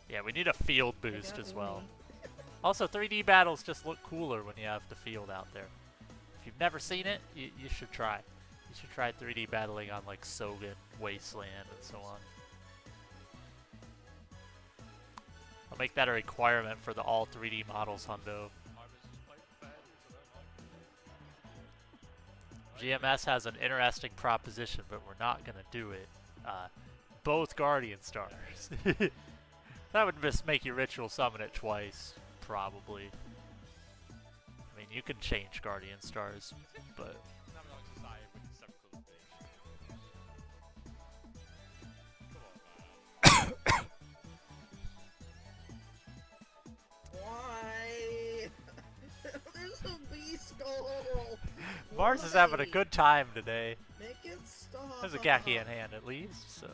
Yeah, we need a field boost as well. Also, 3D battles just look cooler when you have the field out there. If you've never seen it, you should try. You should try 3D battling on like Sogen, Wasteland, and so on. I'll make that a requirement for the all 3D models, Hundo. GMS has an interesting proposition, but we're not going to do it. Both Guardian Stars. That would just make you ritual summon it twice, probably. I mean, you can change Guardian Stars, but... Why? There's a beast all. Mars is having a good time today. Make it stop. There's a Gaki in hand at least, so...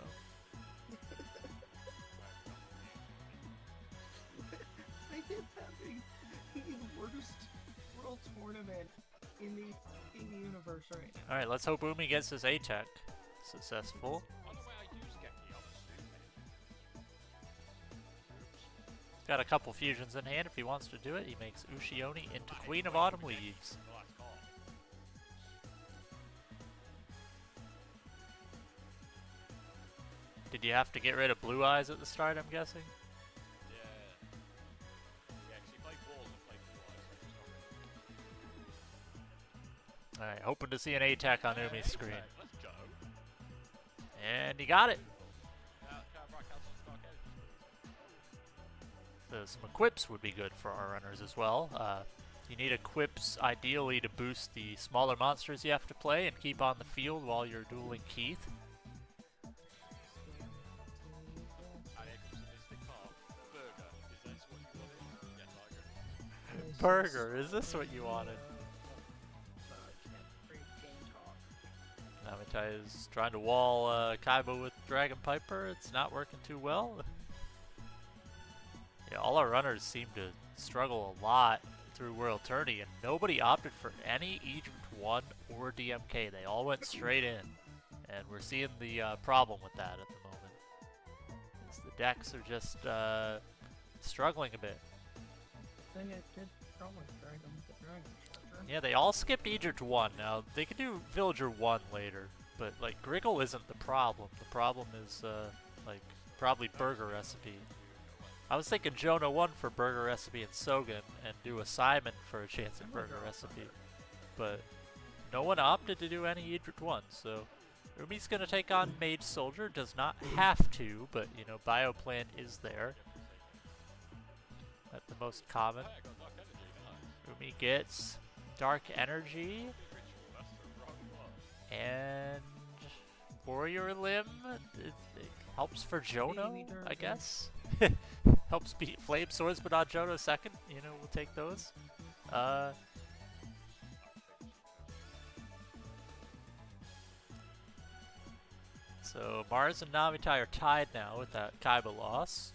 I am having the worst world tournament in the universe right now. Alright, let's hope Umi gets his A-Tech successful. Got a couple fusions in hand if he wants to do it. He makes Ushioni into Queen of Autumn Leaves. Did you have to get rid of Blue Eyes at the start, I'm guessing? Alright, hoping to see an A-Tech on Umi's screen. And he got it! So some equips would be good for our runners as well. You need equips ideally to boost the smaller monsters you have to play and keep on the field while you're dueling Keith. Burger, is this what you wanted? Namitai is trying to wall Kaiba with Dragon Piper. It's not working too well. Yeah, all our runners seem to struggle a lot through World Tourney, and nobody opted for any Egypt 1 or DMK. They all went straight in, and we're seeing the problem with that at the moment. As the decks are just struggling a bit. Yeah, they all skipped Egypt 1. Now, they could do Villager 1 later, but, like, Griggle isn't the problem. The problem is, like, probably Burger Recipe. I was thinking Jonah 1 for Burger Recipe and Sogen, and do a Simon for a chance at Burger Recipe. But no one opted to do any Egypt 1, so Umi's gonna take on Mage Soldier. Does not have to, but, you know, Bioplan is there. At the most common. Umi gets Dark Energy and Warrior Limb. It helps for Jono, I guess. helps beat Flame Swords, but not Jono second. You know, we'll take those. So Marz and Namitai are tied now with that Kaiba loss.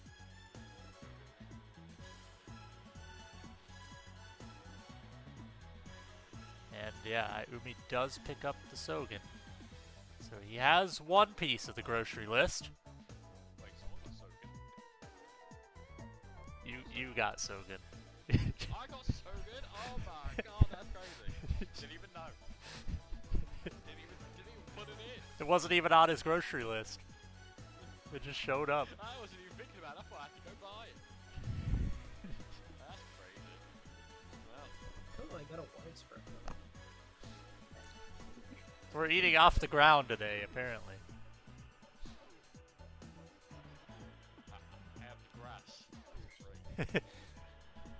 And yeah, Umi does pick up the Sogen. So he has one piece of the grocery list. Wait, someone got Sogen? You got Sogen. I got Sogen? Oh my god, that's crazy. Didn't even know. Didn't even put it in. It wasn't even on his grocery list. It just showed up. I wasn't even thinking about it. That's why I had to go buy it. That's crazy. Well, Oh, I got a widespread. We're eating off the ground today, apparently. I have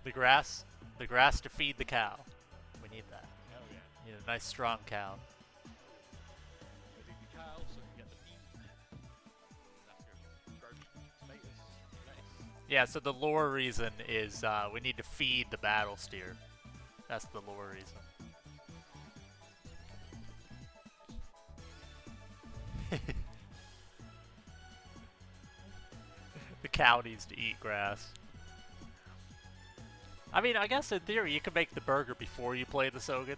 the grass. The grass to feed the cow. We need that. Hell yeah. We need a nice strong cow. I think the cow so you get the meat. That's good. Grow meat, tomatoes, lettuce. Yeah, so the lore reason is we need to feed the battle steer. That's the lore reason. The cow needs to eat grass. I mean, I guess in theory you can make the burger before you play the Sogen.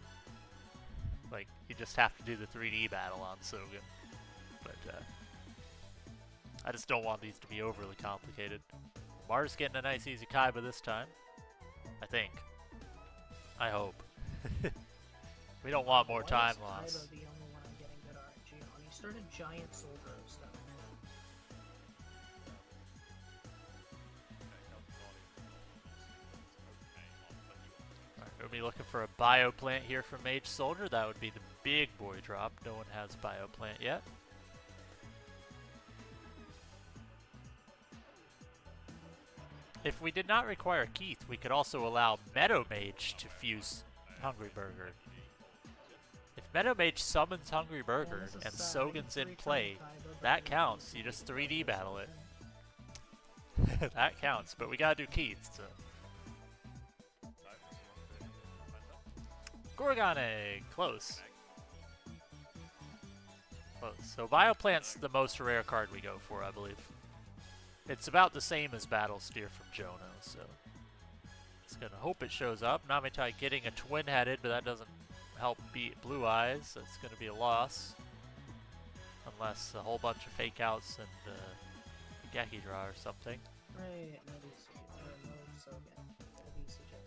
Like, you just have to do the 3D battle on Sogen. But, I just don't want these to be overly complicated. Marz getting a nice easy Kaiba this time. I think. I hope. We don't want more time loss. Kaiba the only one I'm getting good RNG on. He started Giant Soul Grove stuff. We'll be looking for a bio plant here from Mage Soldier. That would be the big boy drop. No one has bio plant yet. If we did not require Keith, we could also allow Meadow Mage to fuse Hungry Burger. If Meadow Mage summons Hungry Burger and Sogen's in play, that counts. You just 3D battle it. That counts, but we gotta do Keith, so. Gorgon Egg! Close. Close. So Bioplant's the most rare card we go for, I believe. It's about the same as Battle Steer from Jono, so. Just gonna hope it shows up. Namitai getting a twin-headed, but that doesn't help beat Blue Eyes. That's gonna be a loss. Unless a whole bunch of fake outs and Geki draw or something. Right,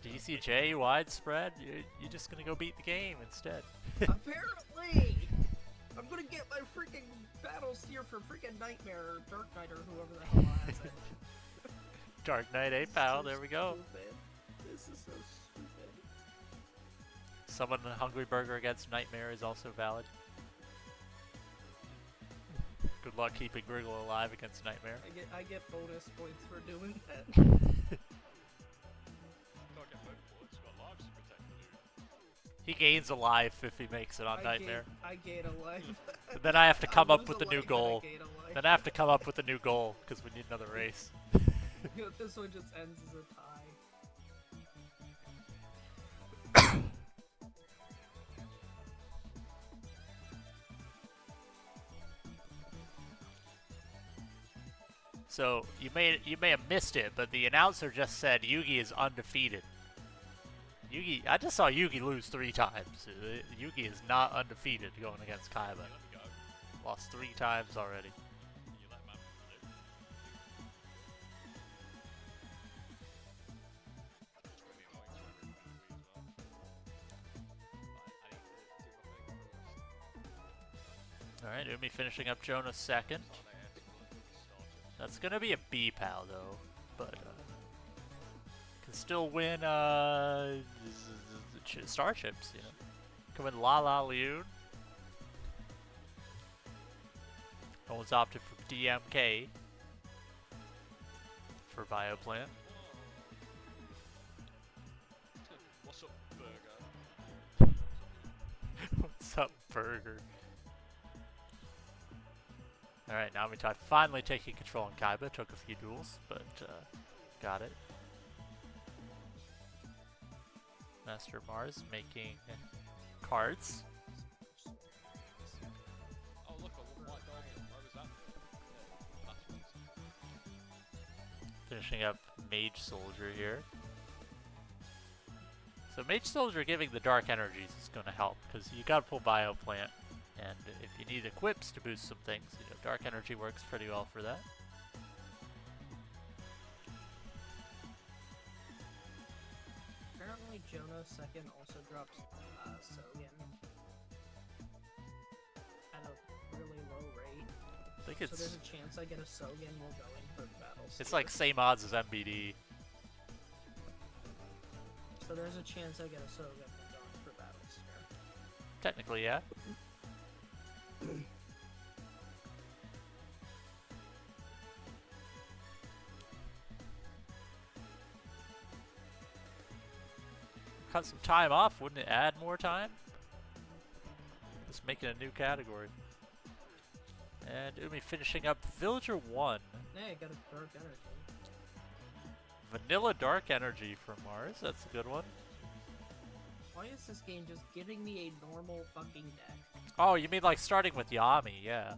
DCJ widespread? You're just gonna go beat the game instead. Apparently! I'm gonna get my freaking Battle Steer for freaking Nightmare or Dark Knight or whoever the hell has it. Dark Knight 8 pal, there we go. Stupid. This is so stupid. Someone Hungry Burger against Nightmare is also valid. Good luck keeping Griggle alive against Nightmare. I get bonus points for doing that. Don't get bonus points, you've got lives to protect, dude. He gains a life if he makes it on Nightmare. I gain a life. Then I have to come up lose with a a new life and goal. gain a life. Then I have to come up with a new goal because we need another race. This one just ends as a tie. So you may have missed it, but the announcer just said Yugi is undefeated. Yugi, I just saw Yugi lose 3 times. Yugi is not undefeated going against Kaiba. You let me go. Lost 3 times already. You let man do. That's just really annoying to everyone as well. I need to do my thing first. Alright, Umi finishing up Jonah second. That's gonna be a B pal though, but can still win Star Chips, you know. Can win La La Leon. No one's opted for DMK for Bioplant. What's up, burger? What's up, Burger? Alright, Namitai finally taking control on Kaiba. Took a few duels, but Got it. MasterMarz making cards. Oh look, a white dog. Where was that? Yeah, that's what Finishing up Mage Soldier here. So Mage Soldier giving the Dark Energies is going to help, because you got to pull Bio Plant, and if you need equips to boost some things, you know, Dark Energy works pretty well for that. Apparently, Jonah's second also drops Sogan at a really low rate. I think So it's there's a chance I get a Sogan while going for the battle. it's like same odds as MBD. So there's a chance I get a Sogan while going for battle sphere. Technically, yeah. Cut some time off, wouldn't it add more time? Just making a new category. And Umi finishing up Villager 1. Hey, I got a Dark Energy. Vanilla Dark Energy from Mars, that's a good one. Why is this game just giving me a normal fucking deck? Oh, you mean like starting with Yami, yeah.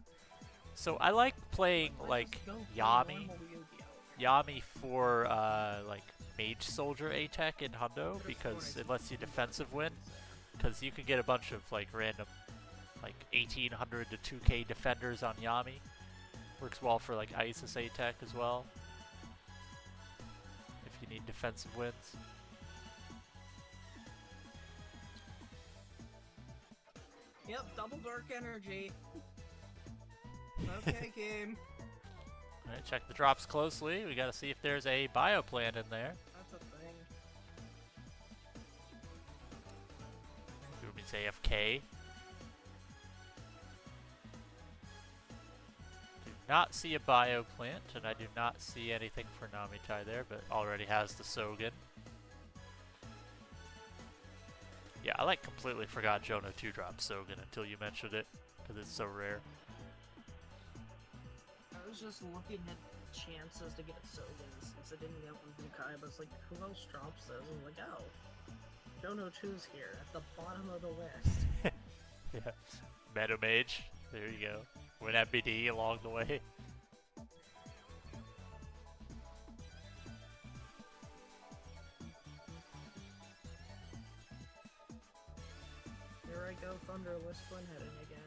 So I like playing Why like just go for Yami. normal Yu-Gi-Oh? Yami for like Mage Soldier A-Tech in Hundo because it lets you defensive win. Because you can get a bunch of like random like 1800 to 2k defenders on Yami. Works well for like Isis A-Tech as well. If you need defensive wins. Yep, double Dark Energy. Okay, game. Alright, check the drops closely. We gotta see if there's a bio plant in there. That's a thing. Umi's AFK. Do not see a bio plant, and I do not see anything for Namitai there, but already has the Sogan. Yeah, I like completely forgot Jonah 2-drop Sogan until you mentioned it, because it's so rare. I was just looking at chances to get Sogan since I didn't get one from Kai, but it's like, who else drops those? I was like, oh, Jono 2's here at the bottom of the list. Yeah, Meta Mage. There you go. Win MBD along the way. Here I go, Thunderless Twin heading again.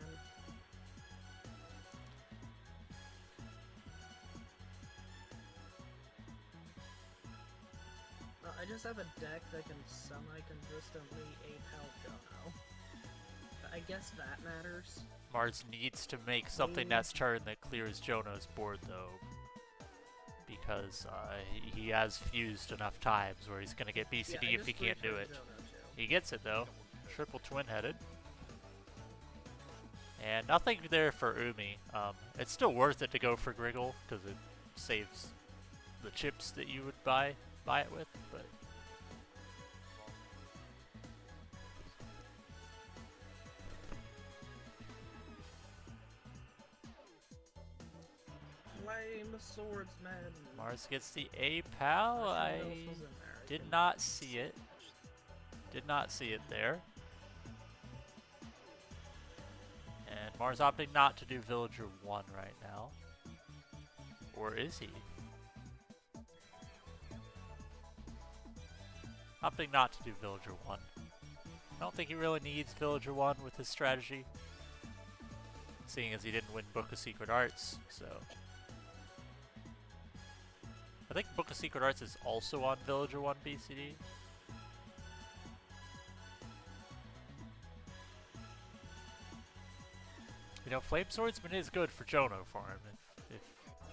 I just have a deck that can semi-consistently ape-out Jono. I guess that matters. Mars needs to make something next turn that clears Jonah's board, though. Because he has fused enough times where he's going to get BCD Yeah, if he can't do it. He gets it, though. Triple twin-headed. And nothing there for Umi. It's still worth it to go for Griggle, because it saves the chips that you would buy it with, but... Flame Swordsman. Mars gets the A-Pal. I did not see it. Did not see it there. And Mars opting not to do Villager 1 right now. Or is he? Opting not to do Villager 1. I don't think he really needs Villager 1 with his strategy. Seeing as he didn't win Book of Secret Arts, so... I think Book of Secret Arts is also on Villager 1 BCD. You know, Flame Swordsman is good for Jono for him if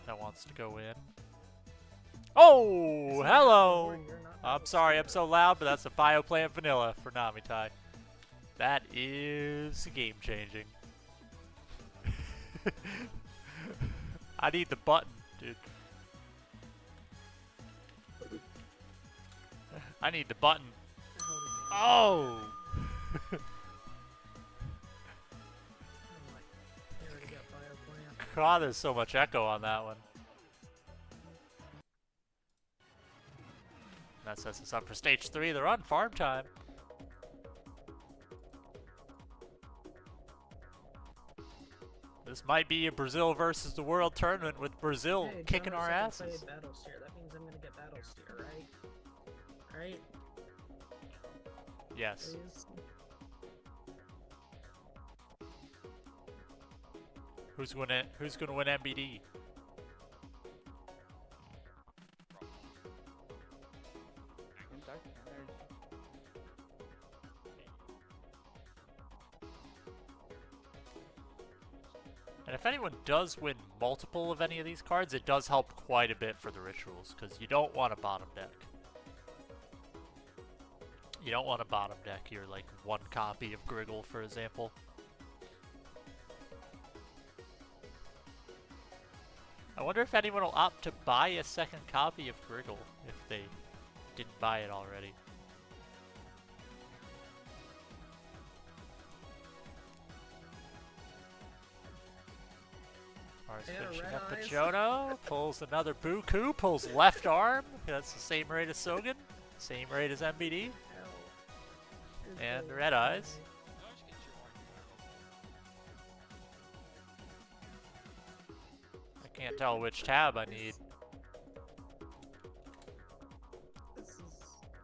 that wants to go in. Oh, hello! I'm sorry I'm so loud, but that's a Bioplant Vanilla for Namitai. That is game changing. I need the button, dude. I need the button. Oh! God, there's so much echo on that one. That sets us up for stage 3 of the run, farm time. This might be a Brazil versus the world tournament with Brazil Hey, kicking Jonas our said he asses. played Battle Steer. That means I'm gonna get Battle Steer, right? Right? Yes. Please? Who's gonna win MBD? In dark energy. And if anyone does win multiple of any of these cards, it does help quite a bit for the rituals, because you don't want a bottom deck. You don't want a bottom deck your like one copy of Griggle, for example. I wonder if anyone will opt to buy a second copy of Griggle if they didn't buy it already. Mars Yeah, finishing red up eyes. Pachono, pulls another Buku, pulls left arm. That's the same rate as Sogan, same rate as MBD. Hell. And red eyes. I can't tell which tab I need. This is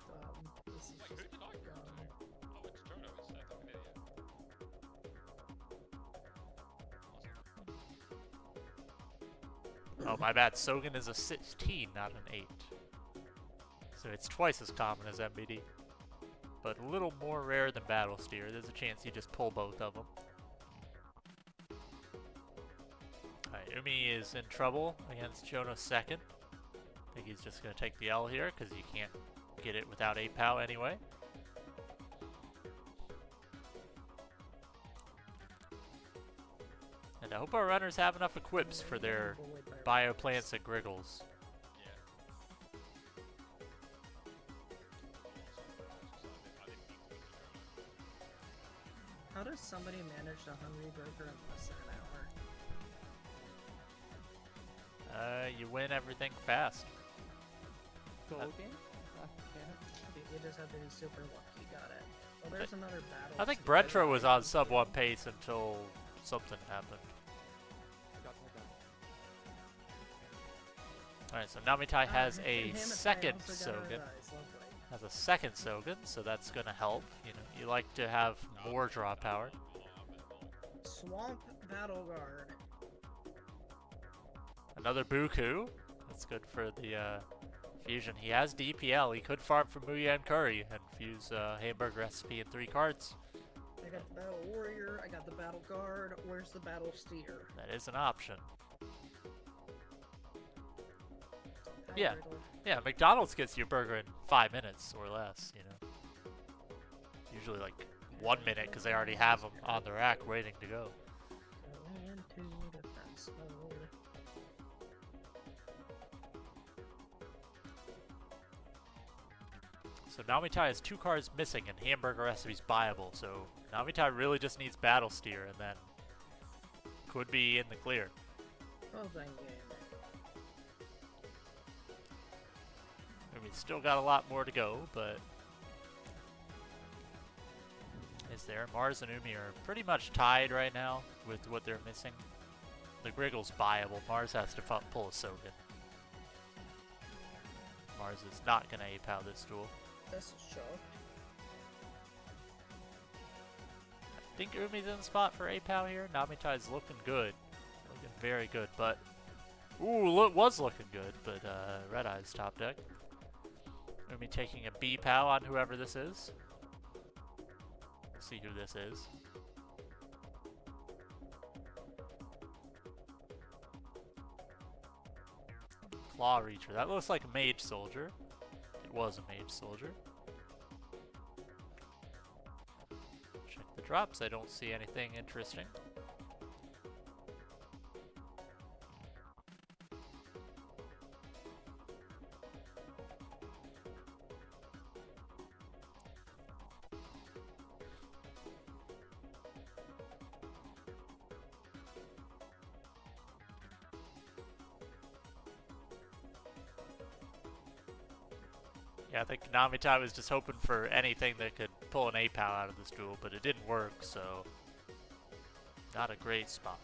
dumb. This is Wait, who just did I go dumb. to? Oh, it's Jono instead. I'm an idiot. Oh, my bad. Sogan is a 16, not an 8. So it's twice as common as MBD. But a little more rare than Battle Steer. There's a chance you just pull both of them. Alright, Umi is in trouble against Jono's second. I think he's just going to take the L here, because you can't get it without 8-POW anyway. And I hope our runners have enough equips for their bioplants and Griggles. Yeah. How does somebody manage a hungry burger in less than an hour? You win everything fast. So Uh, okay. You just have to be super lucky. Got it. Well, there's another battle. I think Steer. Brentro was on sub 1 pace until something happened. Got me done. Alright, so Namitai has And a Namitai second also got red Sogan. eyes, lovely. Has a second Sogan, so that's gonna help. You know, you like to have more draw power. Swamp Battle Guard. Another Buku. That's good for the fusion. He has DPL. He could farm for Muyan Curry and fuse hamburger recipe in 3 cards. I got the Battle Warrior. I got the Battle Guard. Where's the Battle Steer? That is an option. Hi, Yeah. Riddle. Yeah, McDonald's gets you a burger in 5 minutes or less, you know. Usually like 1 minute because they already have them on the rack waiting to go. Going into defense mode. So Namitai has 2 cards missing and hamburger recipe's buyable, so Namitai really just needs Battle Steer and then could be in the clear. Well done, game. I mean, still got a lot more to go, but is there? Marz and Umi are pretty much tied right now with what they're missing. The Griggle's buyable. Marz has to pull a Sogan. Marz is not going to ape-out this duel. This is show. I think Umi's in the spot for ape-out here. Namitai's looking good. Looking very good, but... Ooh, was looking good, but Red Eye's top deck. Umi taking a B-POW on whoever this is. We'll see who this is. Claw Reacher. That looks like a Mage Soldier. It was a Mage Soldier. Check the drops. I don't see anything interesting. Yeah, I think Namitai was just hoping for anything that could pull an APOW out of this duel, but it didn't work, so not a great spot.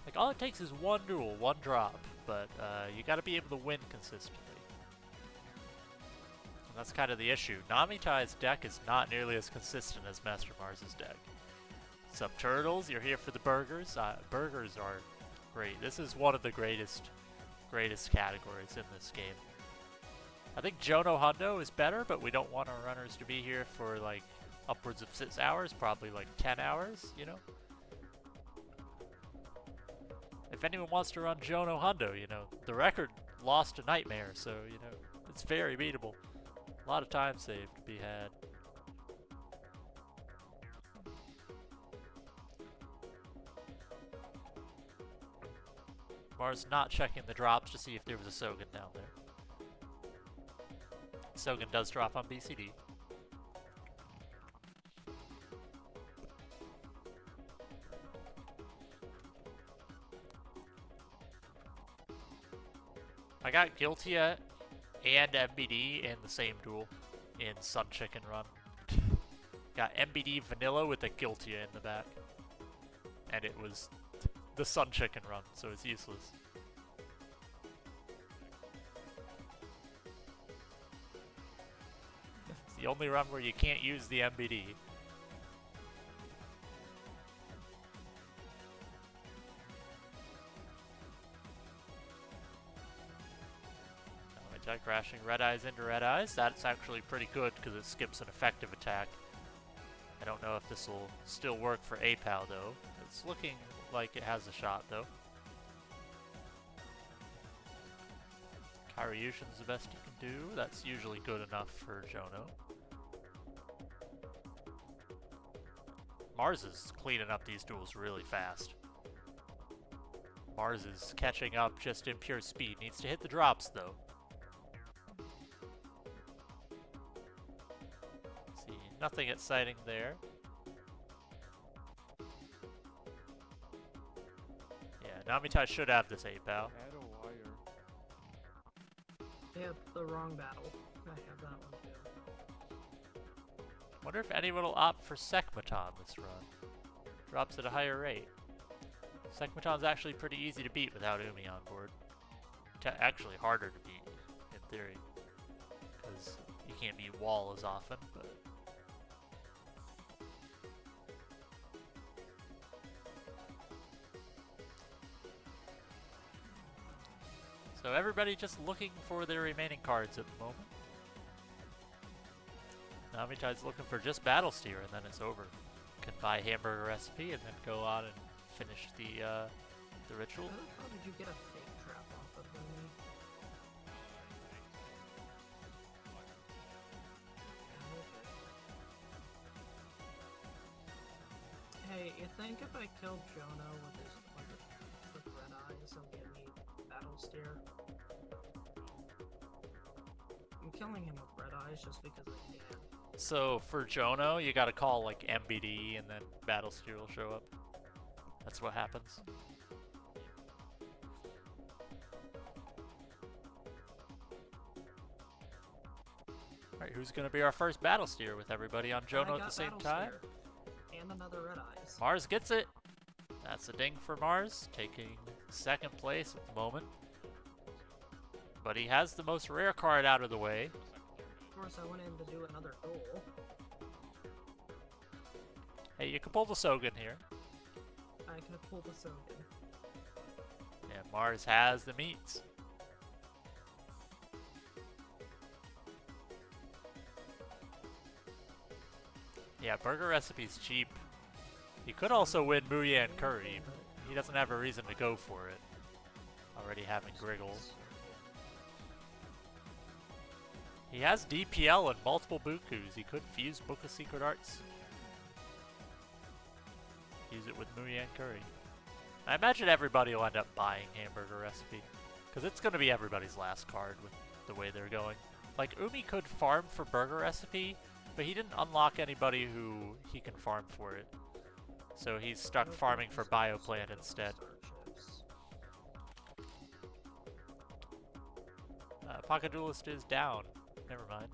Like, all it takes is one duel, one drop, but you gotta be able to win consistently. And that's kind of the issue. Namitai's deck is not nearly as consistent as MasterMarz's deck. Subturtles, you're here for the burgers. Burgers are great. This is one of the greatest categories in this game. I think Jono Hundo is better, but we don't want our runners to be here for like upwards of 6 hours, probably like 10 hours, you know? If anyone wants to run Jono Hundo, you know, the record lost to Nightmare, so, you know, it's very beatable. A lot of time saved to be had. Marz not checking the drops to see if there was a Sogen down there. Sogen does drop on BCD. I got Guiltia and MBD in the same duel in Sun Chicken Run. Got MBD Vanilla with a Guiltia in the back. And it was the Sun Chicken Run, so it's useless. It's the only run where you can't use the MBD. Namitai crashing Red Eyes into Red Eyes. That's actually pretty good because it skips an effective attack. I don't know if this will still work for APOW though. It's looking like it has a shot though. Karyushin's the best you can do. That's usually good enough for Jono. Marz is cleaning up these duels really fast. Marz is catching up just in pure speed. Needs to hit the drops though. See, nothing exciting there. Yeah, Namitai should have this APOW. Add a wire. Yep, the wrong battle. I have that one too. Wonder if anyone will opt for Sekmaton this run. Drops at a higher rate. Sekmaton's actually pretty easy to beat without Umi on board. Actually harder to beat, in theory. Because you can't beat Wall as often, but... So everybody just looking for their remaining cards at the moment. Namitai's looking for just Battle Steer and then it's over. Can buy Hamburger Recipe and then go on and finish the ritual. How did you get a fake trap off of me? Hey, you think if I killed Jono with Red Eyes, he'll give me Battle Steer? I'm killing him with Red Eyes just because I can. So for Jono, you gotta call like MBD and then Battle Steer will show up. That's what happens. Alright, who's gonna be our first Battle Steer with everybody on Jono at the same time? And another Red Eyes. Marz gets it. That's a ding for Marz, taking second place at the moment. But he has the most rare card out of the way. Of course, I went in to do another goal. Hey, you can pull the Sogen here. I could have pulled the Sogen. And Marz has the meats. Yeah, Burger Recipe's cheap. He could also win Muyan Curry. He doesn't have a reason to go for it. Already having Griggle. He has DPL and multiple Bukus. He could fuse Book of Secret Arts. Use it with Muyan Curry. I imagine everybody will end up buying Hamburger Recipe. Because it's going to be everybody's last card with the way they're going. Like, Umi could farm for Burger Recipe, but he didn't unlock anybody who he can farm for it. So he's stuck farming for Bioplant instead. Pocket Duelist is down. Never mind.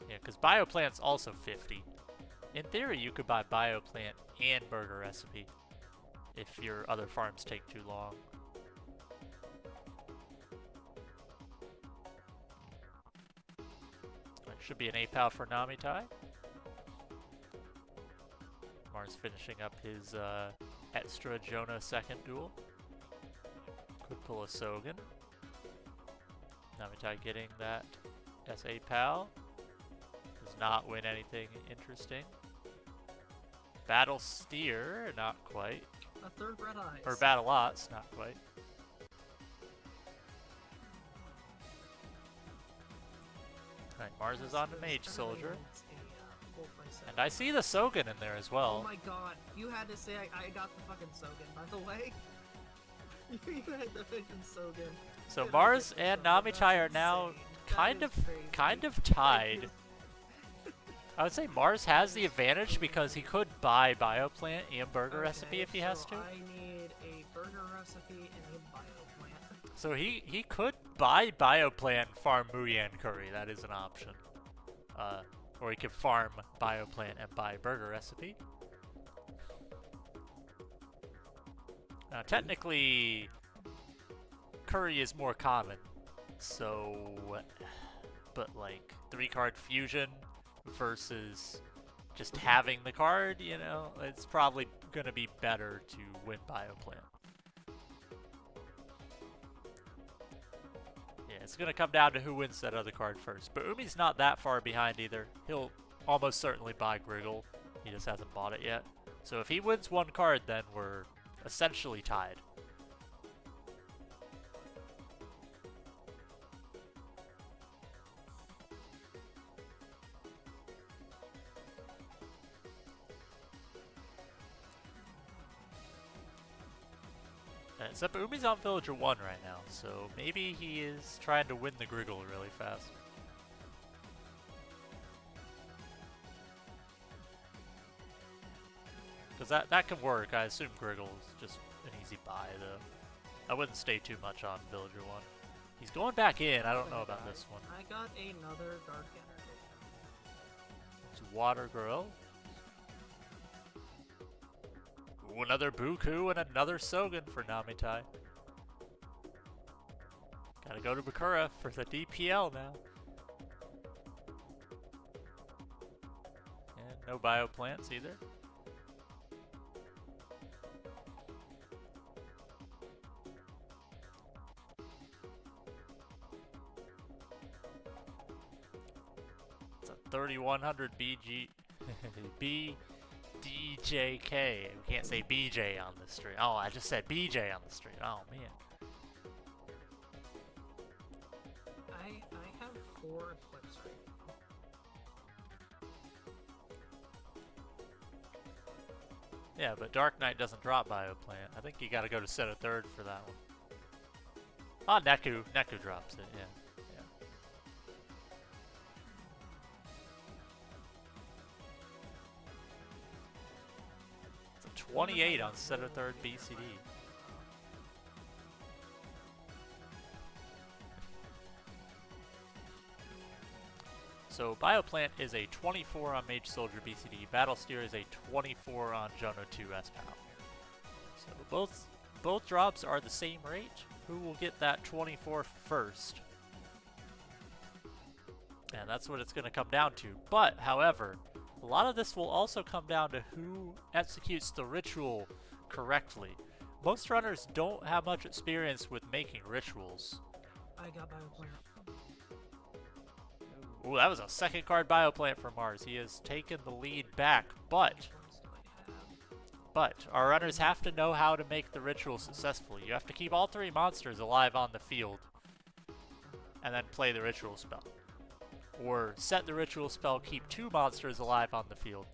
Yeah, because Bioplant's also 50. In theory, you could buy Bioplant and Burger Recipe if your other farms take too long. Should be an APAL for Namitai. Marz finishing up his extra Jonah second duel. Could pull a Sogan. Namitai getting that SA PAL. Does not win anything interesting. Battle Steer, not quite. A third Red Eyes. Or Battle Lots, not quite. Alright, Marz is on the Mage Soldier. And I see the Sogan in there as well. Oh my god, you had to say I got the fucking Sogan, by the way. You had the fucking Sogan. So Marz and Namitai are now kind of tied. I would say Marz has the advantage because he could buy Bioplant and Burger Recipe if he has to. I need a Burger Recipe and a Bioplant. So he could buy Bioplant, farm Muyan Curry. That is an option. Or he could farm Bioplant and buy Burger Recipe. Now technically, Curry is more common. So, but like 3-card fusion versus just having the card, you know, it's probably going to be better to win Bioplant. Yeah, it's going to come down to who wins that other card first. But Umi's not that far behind either. He'll almost certainly buy Griggle. He just hasn't bought it yet. So if he wins one card, then we're essentially tied. Except Umi's on Villager 1 right now, so maybe he is trying to win the Griggle really fast. Because that can work. I assume Griggle is just an easy buy, though. I wouldn't stay too much on Villager 1. He's going back in. I don't know about this one. I got another Dark Energy. It's Water Girl. Ooh, another Buku and another Sogan for Namitai. Gotta go to Bakura for the DPL now. And no Bioplants either. It's a 3100 BG BDJK. We can't say BJ on this stream. Oh, I just said BJ on the stream. Oh man. I have 4 clips right now. Yeah, but Dark Knight doesn't drop Bioplant. I think you gotta go to set a third for that one. Ah, Neku. Neku drops it, yeah. It's a 28 on set a third BCD. So Bioplant is a 24 on Mage Soldier BCD. Battle Steer is a 24 on Jono 2 SPAL. So both drops are the same rate. Who will get that 24 first? And that's what it's going to come down to. But, however, a lot of this will also come down to who executes the ritual correctly. Most runners don't have much experience with making rituals. I got Bioplant. Ooh, that was a second card Bioplant for Marz. He has taken the lead back, but our runners have to know how to make the ritual successfully. You have to keep all 3 monsters alive on the field and then play the ritual spell. Or set the ritual spell, keep 2 monsters alive on the field.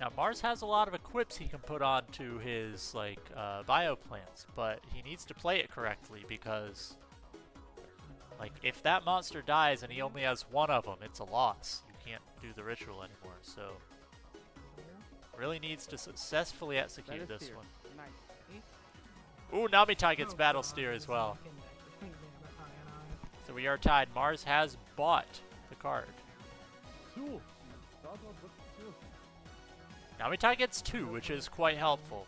Now Marz has a lot of equips he can put onto his Bioplants, but he needs to play it correctly because if that monster dies and he only has 1 of them, it's a loss. You can't do the ritual anymore, so really needs to successfully execute this one. Nice. Ooh, Namitai gets Oh, battle God, steer as he's well. looking at the Namitai and I. So we are tied. Marz has bought the card. Two. Start out with two. Namitai gets 2, which is quite helpful.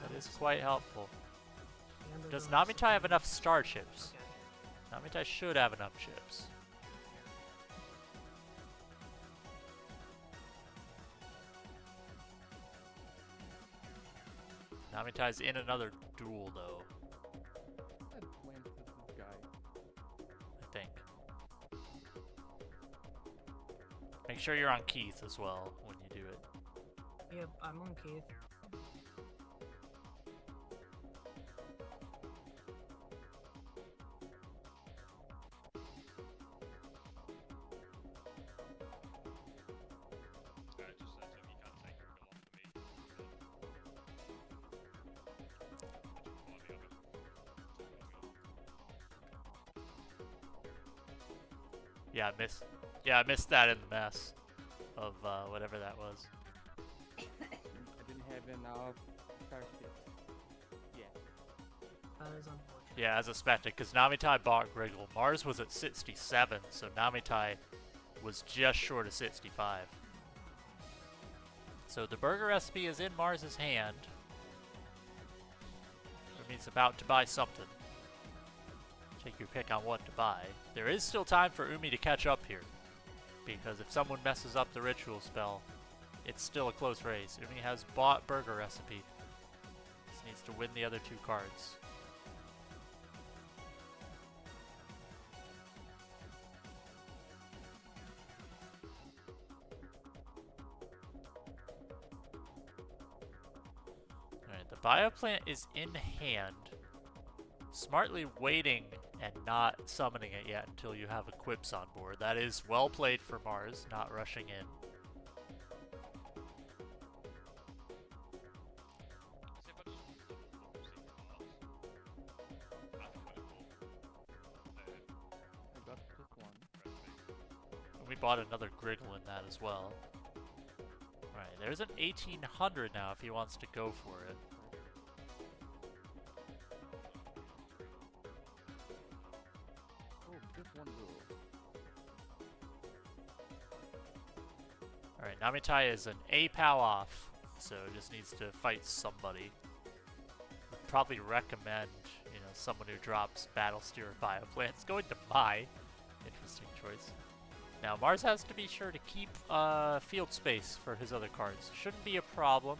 That is quite helpful. Does Namitai have enough star chips? Okay. Namitai should have enough chips. Namitai's in another duel, though, And went to this guy. I think. Make sure you're on Keith as well when you do it. Yep, I'm on Keith. Just said to him, you can't take your off of me. Yeah, I missed that in the mess of whatever that was. I didn't have enough starships. Yeah. That is unfortunate. Yeah, as expected, because Namitai bought Griggle. Marz was at 67, so Namitai was just short of 65. So the burger recipe is in Marz's hand. That means about to buy something. Take your pick on what to buy. There is still time for Umi to catch up here, because if someone messes up the ritual spell, it's still a close race. Umi has bought burger recipe. Just needs to win the other 2 cards. Alright, the bioplant is in hand. Smartly waiting and not summoning it yet until you have equips on board. That is well played for Marz, not rushing in. I got this one. And we bought another Griggle in that as well. Alright, there's an 1800 now if he wants to go for it. Oh, this one will. Alright, Namitai is an A-POW off, so just needs to fight somebody. Would probably recommend, someone who drops Battle Steer or Bioplant. It's going to Mai. Interesting choice. Now, Marz has to be sure to keep field space for his other cards. Shouldn't be a problem,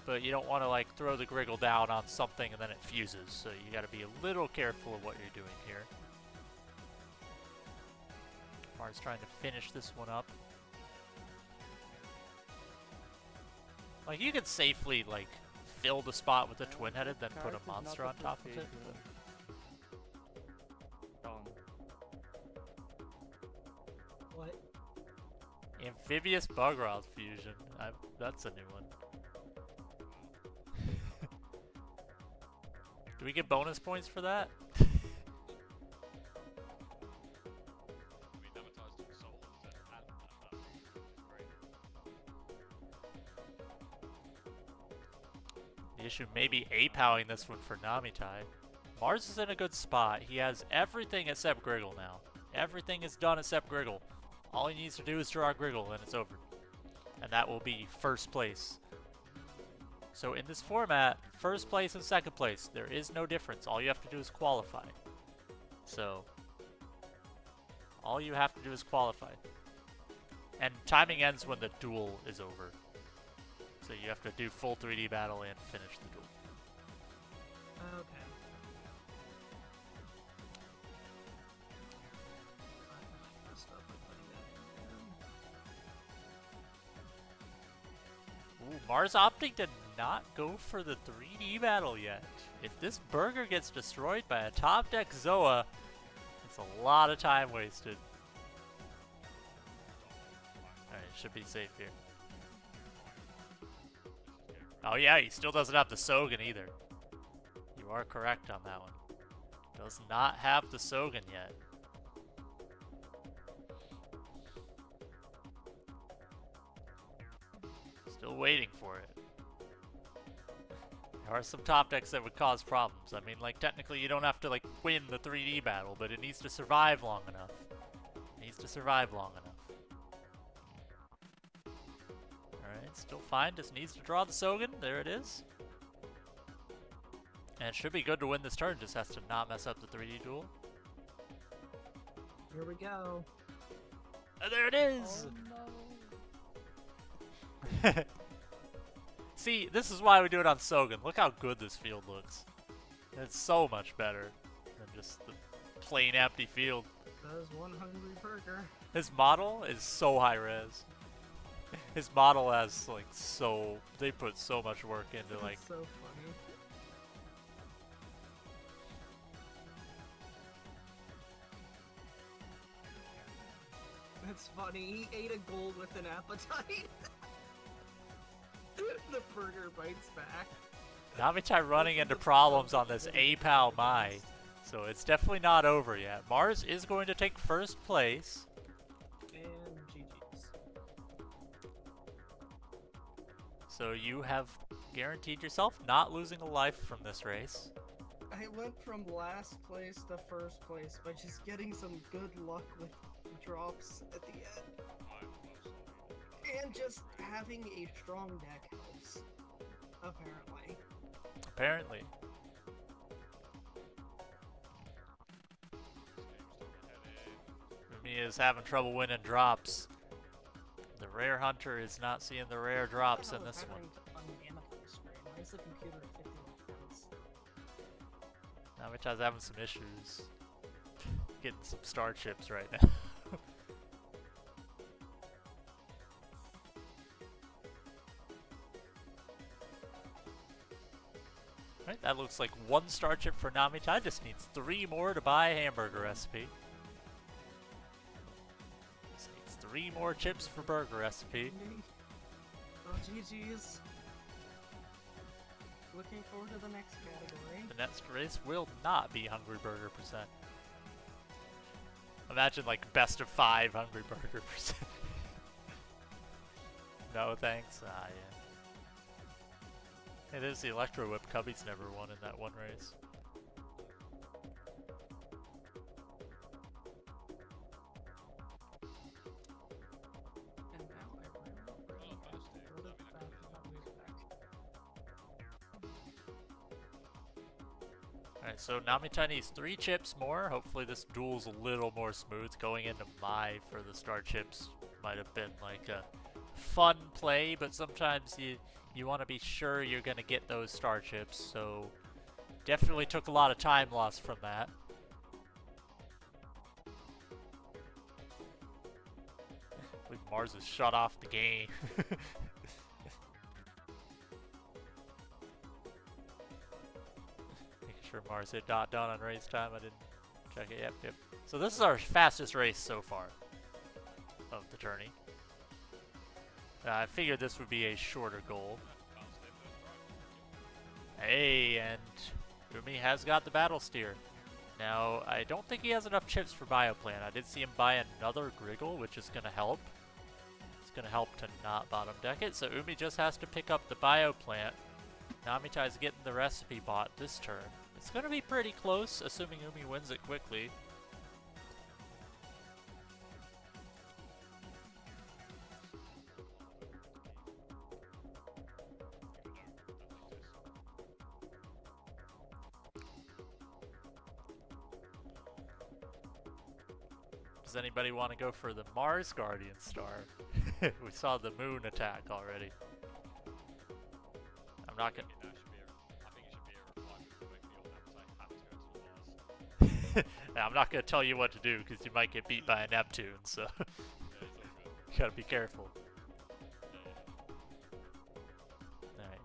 but you don't want to throw the Griggle down on something and then it fuses, so you gotta be a little careful of what you're doing here. Marz trying to finish this one up. You could safely, fill the spot with a twin-headed, then put a monster on top of it. Done. What? Amphibious Bugroth fusion. That's a new one. Do we get bonus points for that? The issue may be A-powing this one for Namitai. Marz is in a good spot. He has everything except Griggle now. Everything is done except Griggle. All he needs to do is draw Griggle and it's over. And that will be first place. So in this format, first place and second place, there is no difference. All you have to do is qualify. So, all you have to do is qualify. And timing ends when the duel is over. So you have to do full 3D battle and finish the duel. Okay. I messed up by putting that in. Ooh, Marz opting to not go for the 3D battle yet. If this burger gets destroyed by a top deck Zoa, it's a lot of time wasted. Alright, should be safe here. Oh yeah, he still doesn't have the Sogan either. You are correct on that one. Does not have the Sogan yet. Still waiting for it. There are some top decks that would cause problems. I mean, like, technically you don't have to, like, win the 3D battle, but it needs to survive long enough. It needs to survive long enough. Alright, still fine. Just needs to draw the Sogen. There it is. And it should be good to win this turn. Just has to not mess up the 3D duel. Here we go. And there it is! Oh no. See, this is why we do it on Sogen. Look how good this field looks. It's so much better than just the plain empty field. There's one hungry burger. His model is so high res. His model has like they put so much work into like. That's so funny. That's funny. He ate a gold with an appetite. The burger bites back. Namitai running into problems on this A-Pal Mai. So it's definitely not over yet. Marz is going to take first place. And GG's. So you have guaranteed yourself not losing a life from this race. I went from last place to first place by just getting some good luck with drops at the end. And just having a strong deck helps. Apparently. Apparently. Umi is having trouble winning drops. The rare hunter is not seeing the rare drops in this one. On the Namitai screen. Why is the computer at 51 points? Namitai's having some issues. Getting some star chips right now. Right, that looks like 1 star chip for Namitai. Just needs 3 more to buy a hamburger recipe. Just needs 3 more chips for burger recipe. Oh, GG's. Looking forward to the next category. The next race will not be Hungry Burger percent. Imagine like best of 5 Hungry Burger percent. No thanks. Ah, yeah. Hey, there's the Electro Whip. Cubby's never won in that one race. And now I really go to the back of the back. Alright, so Namitai needs 3 chips more. Hopefully this duel's a little more smooth. Going into Mai for the star chips might have been like a fun play, but sometimes you want to be sure you're going to get those star chips, so definitely took a lot of time loss from that. I believe Marz has shut off the game. Making sure Marz hit dot done on race time. I didn't check it. Yep. So this is our fastest race so far of the tourney. I figured this would be a shorter goal. Hey, and Umi has got the battle steer. Now, I don't think he has enough chips for Bioplan. I did see him buy another Griggle, which is going to help. It's going to help to not bottom deck it, so Umi just has to pick up the Bioplant. Namitai's getting the recipe bot this turn. It's going to be pretty close, assuming Umi wins it quickly. Does anybody want to go for the Mars Guardian Star? We saw the moon attack already. I'm not gonna. I think it should be a requirement to make the old Namitai have to go to the Mars. I'm not gonna tell you what to do because you might get beat by a Neptune, so Yeah, it's all good. you gotta be careful. Alright,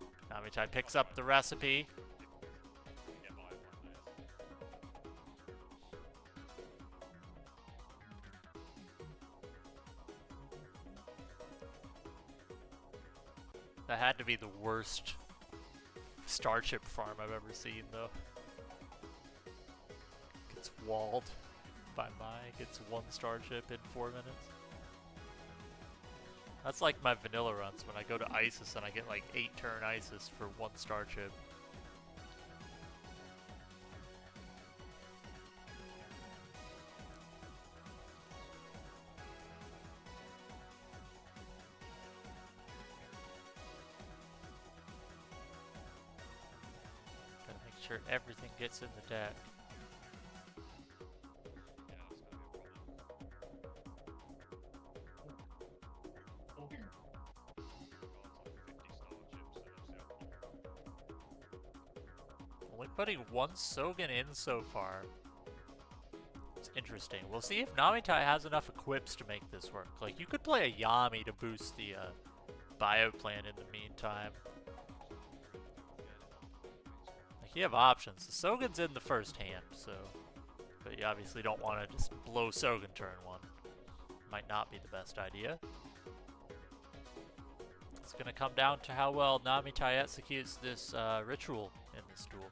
Namitai picks up the recipe. Get by one there. That had to be the worst Starship farm I've ever seen, though. Gets walled by Mai, gets 1 Starship in 4 minutes. That's like my vanilla runs when I go to Isis and I get like 8 turn Isis for 1 Starship. sure everything gets in the deck. Yeah, that's gonna be a problem. Only putting one Sogen in so far. It's interesting. We'll see if Namitai has enough equips to make this work. Like, you could play a Yami to boost the bio plant in the meantime. Like, you have options. The Sogen's in the first hand, so... But you obviously don't want to just blow Sogen turn 1. Might not be the best idea. It's going to come down to how well Namitai executes this ritual in this duel.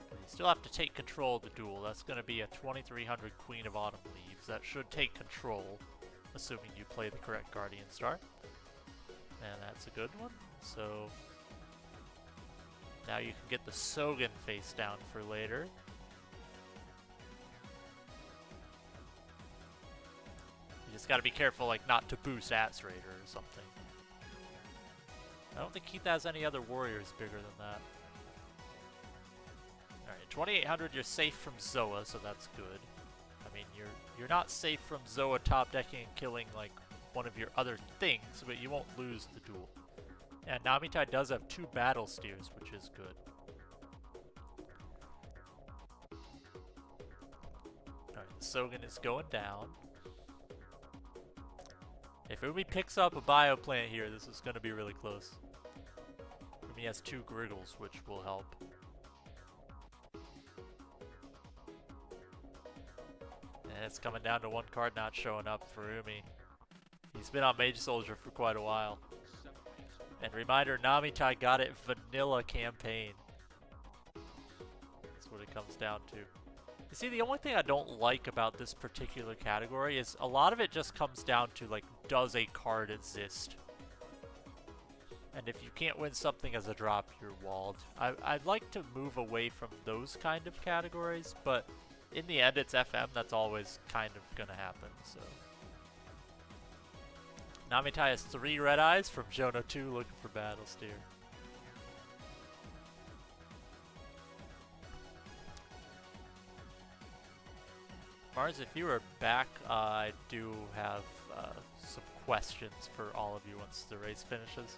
But you still have to take control of the duel. That's going to be a 2300 Queen of Autumn Leaves. That should take control, assuming you play the correct Guardian Star. And that's a good one. So now you can get the Sogen face down for later. You just gotta be careful, like, not to boost Ats Raider or something. I don't think Keith has any other warriors bigger than that. Alright, 2800, you're safe from Zoa, so that's good. I mean, you're not safe from Zoa top decking and killing, like, one of your other things, but you won't lose the duel. And Namitai does have 2 battle steers, which is good. Alright, the Sogen is going down. If Umi picks up a bio plant here, this is going to be really close. Umi has 2 Griggles, which will help. And it's coming down to 1 card not showing up for Umi. He's been on Mage Soldier for quite a while. And reminder, Namitai got it vanilla campaign. That's what it comes down to. You see, the only thing I don't like about this particular category is a lot of it just comes down to, like, does a card exist? And if you can't win something as a drop, you're walled. I'd like to move away from those kind of categories, but in the end, it's FM. That's always kind of gonna happen, so... Namitai has 3 red eyes from Jono 2 looking for Battle Steer. Marz, if you are back, I do have some questions for all of you once the race finishes.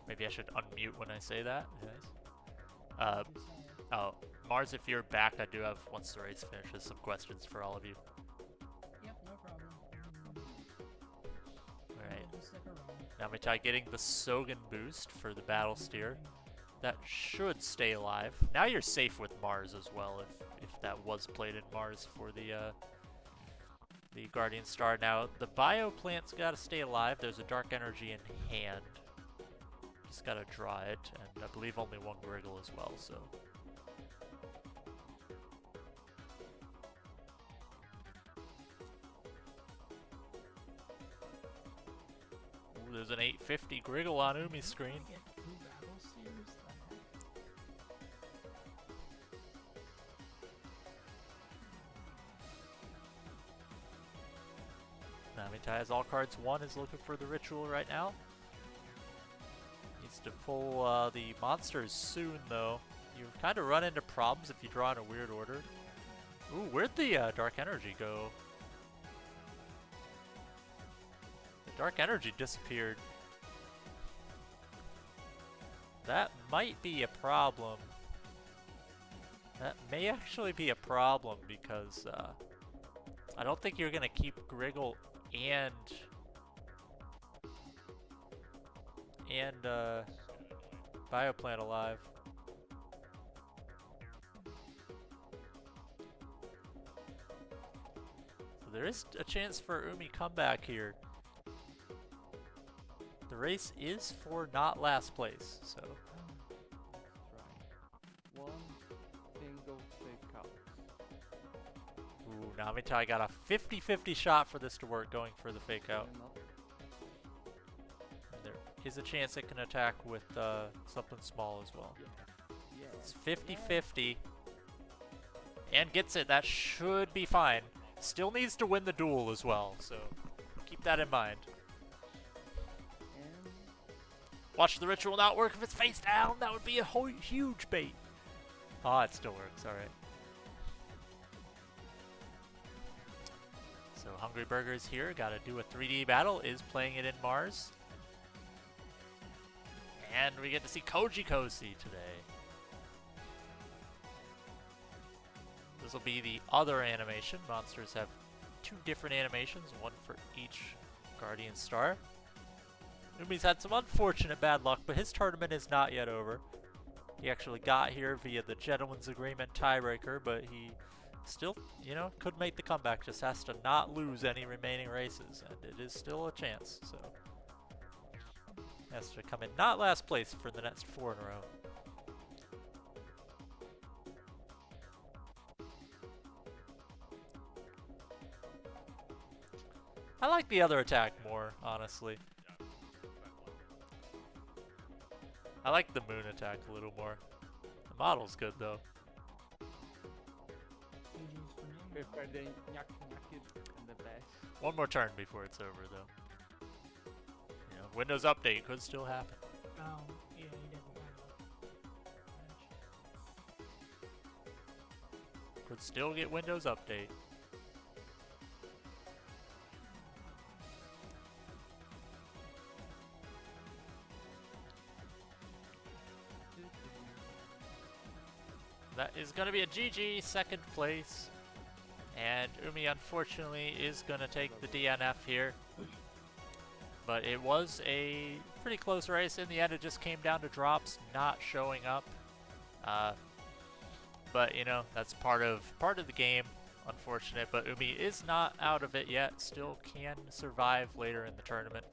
Maybe I should unmute when I say that. Nice. Oh, Marz, if you're back, I do have, once the race finishes, some questions for all of you. Yep, no problem. Alright. We'll just stick around. Namitai getting the Sogen boost for the Battle Steer. That should stay alive. Now you're safe with Marz as well, if that was played in Marz for the Guardian Star. Now, the Bio Plant's gotta stay alive. There's a Dark Energy in hand. Just gotta draw it, and I believe only 1 Griggle as well, so... Ooh, there's an 850 Griggle on Umi's screen. Get 2 battle steers? The heck? Namitai has all cards. 1 is looking for the ritual right now. Needs to pull the monsters soon, though. You kind of run into problems if you draw in a weird order. Ooh, where'd the Dark Energy go? The Dark Energy disappeared. That might be a problem. That may actually be a problem because I don't think you're gonna keep Griggle and Bioplant alive. So there is a chance for Umi comeback here. The race is for not last place, so. Let's try. 1 single fake out. Ooh, Namitai got a 50-50 shot for this to work, going for the fake out. And there is a chance it can attack with something small as well. Yeah. It's 50-50. and gets it. That should be fine. Still needs to win the duel as well, so keep that in mind. And Watch the ritual not work if it's face down. That would be a huge bait. Ah, it still works. All right. So Hungry Burger's here. Got to do a 3D battle. Is playing it in Marz. And we get to see Koji Kosi today. This will be the other animation. Monsters have 2 different animations, one for each Guardian Star. Umi's had some unfortunate bad luck, but his tournament is not yet over. He actually got here via the Gentleman's Agreement tiebreaker, but he still, you know, could make the comeback. Just has to not lose any remaining races, and it is still a chance, so. Has to come in not last place for the next 4 in a row. I like the other attack more, honestly. I like the moon attack a little more. The model's good though. GG's for me. prefer the Nyak and the best. One more turn before it's over though. You know, Windows Update could still happen. Oh, yeah, he didn't have a Could still get Windows Update. That is going to be a GG, second place. And Umi, unfortunately, is going to take the DNF here. But it was a pretty close race. In the end, it just came down to drops not showing up. But, you know, that's part of the game. Unfortunate. But Umi is not out of it yet. Still can survive later in the tournament.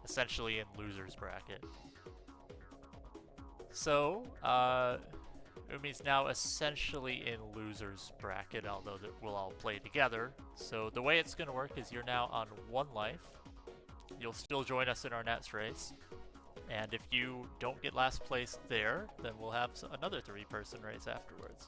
Essentially in loser's bracket. So, Umi's now essentially in loser's bracket, although we'll all play together. So the way it's going to work is you're now on 1 life. You'll still join us in our next race. And if you don't get last place there, then we'll have another 3-person race afterwards.